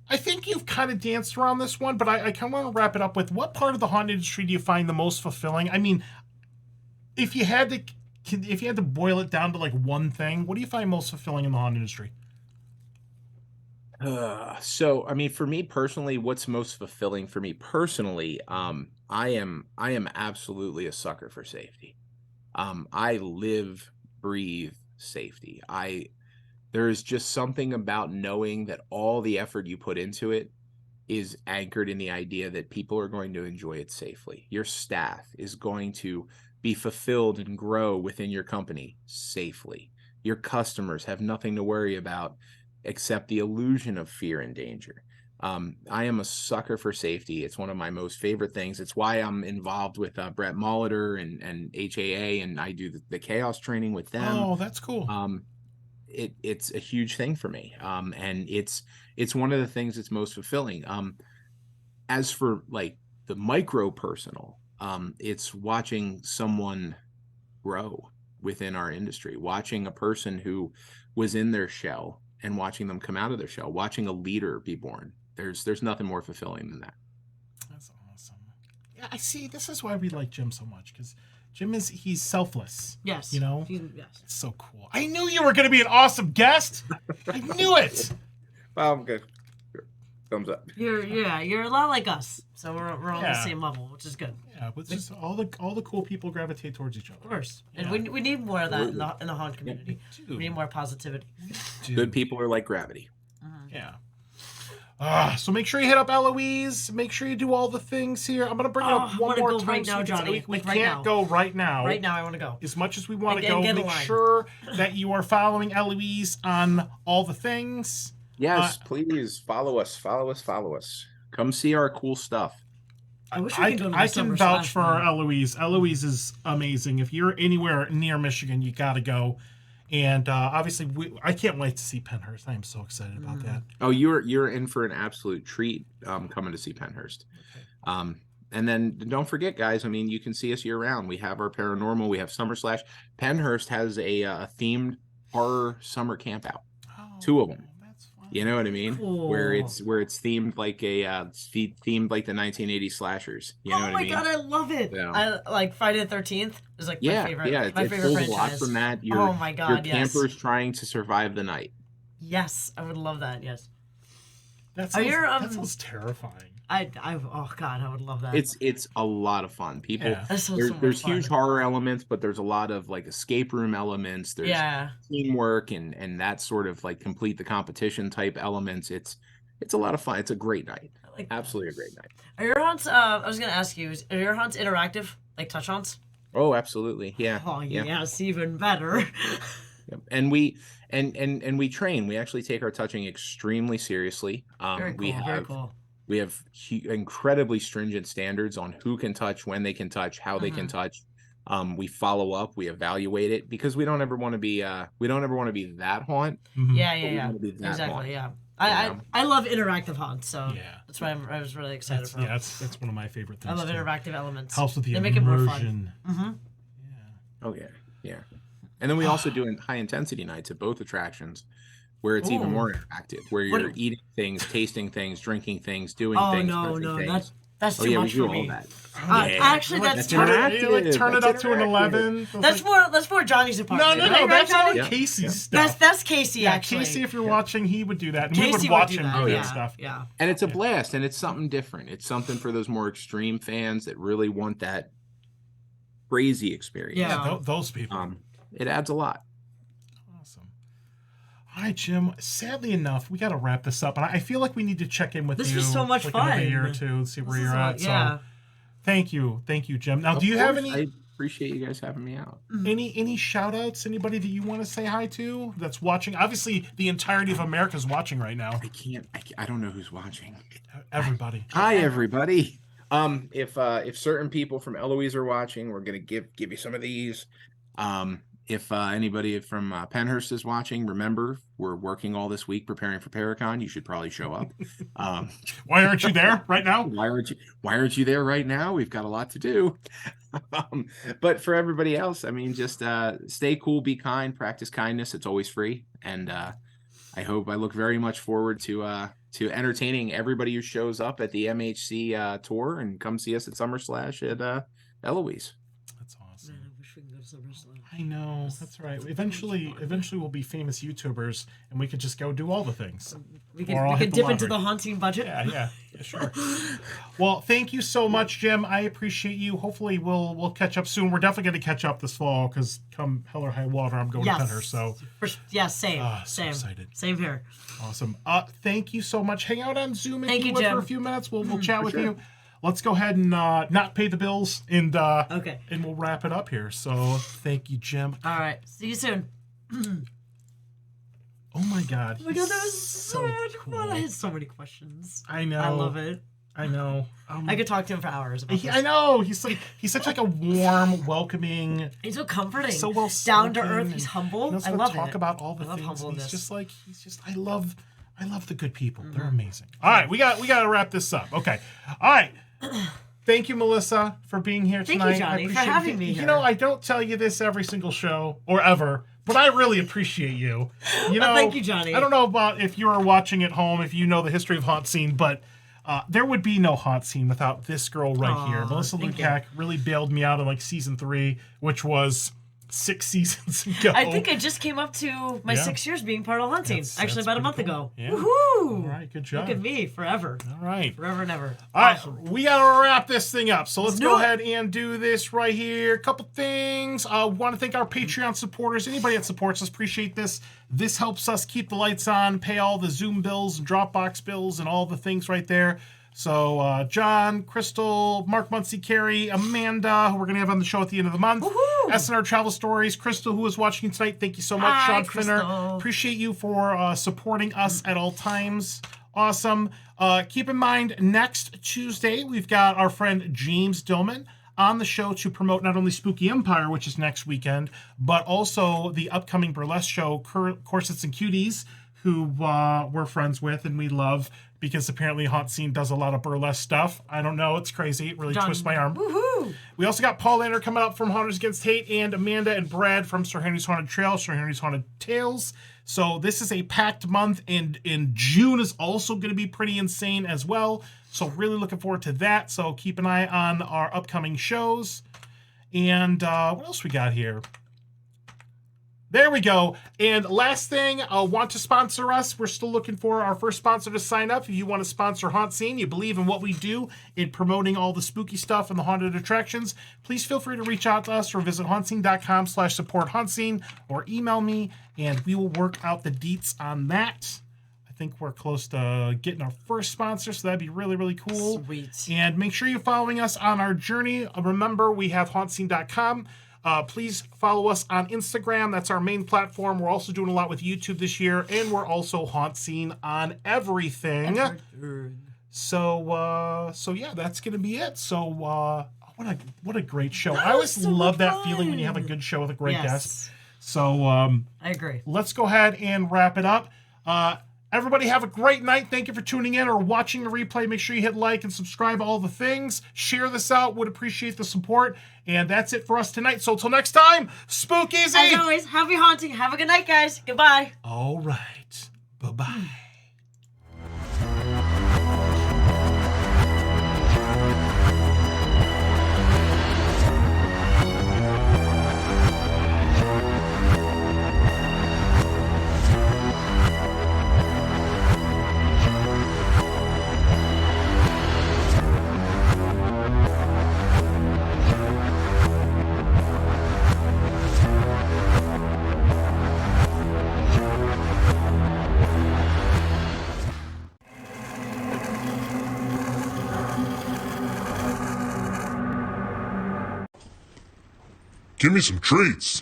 I think you've kind of danced around this one, but I kind of want to wrap it up with, what part of the haunt industry do you find the most fulfilling? I mean, if you had to boil it down to like one thing, what do you find most fulfilling in the haunt industry? So I mean, for me personally, what's most fulfilling for me personally, I am absolutely a sucker for safety. I live, breathe safety. There's just something about knowing that all the effort you put into it is anchored in the idea that people are going to enjoy it safely. Your staff is going to be fulfilled and grow within your company safely. Your customers have nothing to worry about except the illusion of fear and danger. I am a sucker for safety. It's one of my most favorite things. It's why I'm involved with Brett Molitor and HAA, and I do the chaos training with them. Oh, that's cool. It's a huge thing for me. And it's one of the things that's most fulfilling. As for like the micro personal, it's watching someone grow within our industry, watching a person who was in their shell and watching them come out of their shell, watching a leader be born. There's nothing more fulfilling than that. That's awesome. Yeah, I see. This is why we like Jim so much, because Jim he's selfless. Yes. You know? Yes. It's so cool. I knew you were going to be an awesome guest. I knew it. Well, I'm good. Thumbs up. You're a lot like us, so we're on the same level, which is good. Yeah, but it's just all the cool people gravitate towards each other. Of course, and we need more of that in the haunt community. We need more positivity. Good people are like gravity. Yeah. So make sure you hit up Eloise. Make sure you do all the things here. I'm gonna bring it up one more time. Right now, Johnny. We can't go right now. Right now, I want to go. As much as we want to go, make sure that you are following Eloise on all the things. Yes, please follow us. Come see our cool stuff. I can vouch for Eloise. Eloise is amazing. If you're anywhere near Michigan, you got to go. And obviously, I can't wait to see Pennhurst. I am so excited about that. Oh, you're in for an absolute treat coming to see Pennhurst. Okay. And then don't forget, guys, I mean, you can see us year round. We have our paranormal. We have Summer Slash. Pennhurst has a themed horror summer camp out. Oh, 2 of them. You know what I mean? Cool. Where it's themed like themed like the 1980s slashers. You know what I mean? Oh my god, I love it! Yeah. I like Friday the 13th is like my favorite. Yeah, my favorite franchise. A lot from that. Oh my god, your campers trying to survive the night. Yes, I would love that. Yes. That sounds terrifying. Oh god, I would love that. It's a lot of fun. People, there's huge horror elements, but there's a lot of like escape room elements. There's teamwork and that sort of like complete the competition type elements. It's a lot of fun. It's a great night. Absolutely a great night. Are your haunts? I was gonna ask you, are your haunts interactive, like touch haunts? Oh, absolutely. Yeah. Oh, Yeah. yes, even better. Yep. And we train. We actually take our touching extremely seriously. Very cool. Very cool. We have incredibly stringent standards on who can touch, when they can touch, how they can touch. We follow up, we evaluate it, because we don't ever want to be that haunt. Yeah. Exactly. Haunt. Yeah. I love interactive haunts, so that's why I was really excited for. Yeah, that's one of my favorite things. I love interactive elements. Helps with the immersion. Make it more fun. Yeah. Oh yeah. And then we also do high intensity nights at both attractions, where it's even more interactive, where you're eating things, tasting things, drinking things, doing things. Oh no, things. that's too much for me. Actually, that's interactive. Turn it up to an 11. That's more Johnny's apartment. No. That's all Casey's stuff. That's Casey. Actually, Casey, if you're watching, he would do that. And Casey we would watch him do that stuff. Yeah. And it's a blast, and it's something different. It's something for those more extreme fans that really want that crazy experience. Yeah, those people. It adds a lot. All right, Jim. Sadly enough, we got to wrap this up, and I feel like we need to check in with you. This was so much fun. Another year or two, see where you're at. So, thank you, Jim. Now, do you have any? I appreciate you guys having me out. Any shout outs? Anybody that you want to say hi to that's watching? Obviously, the entirety of America is watching right now. I don't know who's watching. Everybody. Hi, everybody. If certain people from Eloise are watching, we're gonna give you some of these. If anybody from Pennhurst is watching, remember, we're working all this week preparing for Paracon. You should probably show up. Why aren't you there right now? Why aren't you there right now? We've got a lot to do. But for everybody else, I mean, just stay cool, be kind, practice kindness. It's always free. And I look very much forward to entertaining everybody who shows up at the MHC tour, and come see us at SummerSlash at Eloise. I know, that's right. Eventually we'll be famous YouTubers, and we could just go do all the things. We could dip into the HauntScene budget. Yeah, sure. Well, thank you so much, Jim. I appreciate you. Hopefully, we'll catch up soon. We're definitely going to catch up this fall, because come hell or high water, I'm going to Pennhurst. So same. So excited. Same here. Awesome. Thank you so much. Hang out on Zoom if you would for a few minutes. We'll chat with you. Let's go ahead and not pay the bills, and and we'll wrap it up here. So thank you, Jim. All right, see you soon. Oh my God! Oh my God, that was so much fun. I had so many questions. I know. I love it. I know. I could talk to him for hours about this. I know. He's such like a warm, welcoming. He's so comforting. So well down to earth. He's humble. I love talk about all the things. He's just. I love the good people. They're amazing. All right, we got to wrap this up. Okay. All right. Thank you, Melissa, for being here tonight. Thank you, Johnny, for having me here. You know, I don't tell you this every single show or ever, but I really appreciate you. You know, thank you, Johnny. I don't know about if you are watching at home, if you know the history of HauntScene, but there would be no HauntScene without this girl right here. Melissa Lukac really bailed me out in like season 3, which was 6 seasons ago. I think I just came up to my 6 years being part of HauntScene. Actually, about a month ago. Yeah. Woohoo! All right, good job. Look at me, forever. All right. Forever and ever. All right, we got to wrap this thing up. So let's go ahead and do this right here. A couple things. I want to thank our Patreon supporters. Anybody that supports us, appreciate this. This helps us keep the lights on, pay all the Zoom bills and Dropbox bills and all the things right there. So John, Crystal, Mark Muncie, Carrie, Amanda, who we're going to have on the show at the end of the month. Woohoo! SNR Travel Stories. Crystal, who is watching tonight, thank you so much. Hi, Sean Finner, appreciate you for supporting us at all times. Awesome. Keep in mind, next Tuesday, we've got our friend James Dillman on the show to promote not only Spooky Empire, which is next weekend, but also the upcoming burlesque show, Corsets and Cuties, who we're friends with and we love, because apparently HauntScene does a lot of burlesque stuff. I don't know. It's crazy. It really twists my arm. Woohoo! We also got Paul Lander coming up from Haunters Against Hate, and Amanda and Brad from Sir Henry's Haunted Trail, Sir Henry's Haunted Tales. So this is a packed month, and in June is also going to be pretty insane as well. So really looking forward to that. So keep an eye on our upcoming shows. And what else we got here? There we go. And last thing, want to sponsor us. We're still looking for our first sponsor to sign up. If you want to sponsor HauntScene, you believe in what we do in promoting all the spooky stuff and the haunted attractions, please feel free to reach out to us or visit hauntscene.com/support HauntScene or email me, and we will work out the deets on that. I think we're close to getting our first sponsor, so that'd be really, really cool. Sweet. And make sure you're following us on our journey. Remember, we have HauntScene.com. Please follow us on Instagram. That's our main platform. We're also doing a lot with YouTube this year, and we're also HauntScene on everything. So yeah, that's gonna be it. So what a great show. I always so love that fun. feeling when you have a good show with a great Yes. guest. So I agree. let's go ahead and wrap it up. Everybody have a great night. Thank you for tuning in or watching the replay. Make sure you hit like and subscribe, all the things. Share this out. Would appreciate the support. And that's it for us tonight. So until next time, spook easy. As always, happy haunting. Have a good night, guys. Goodbye. All right. Bye-bye. Give me some treats.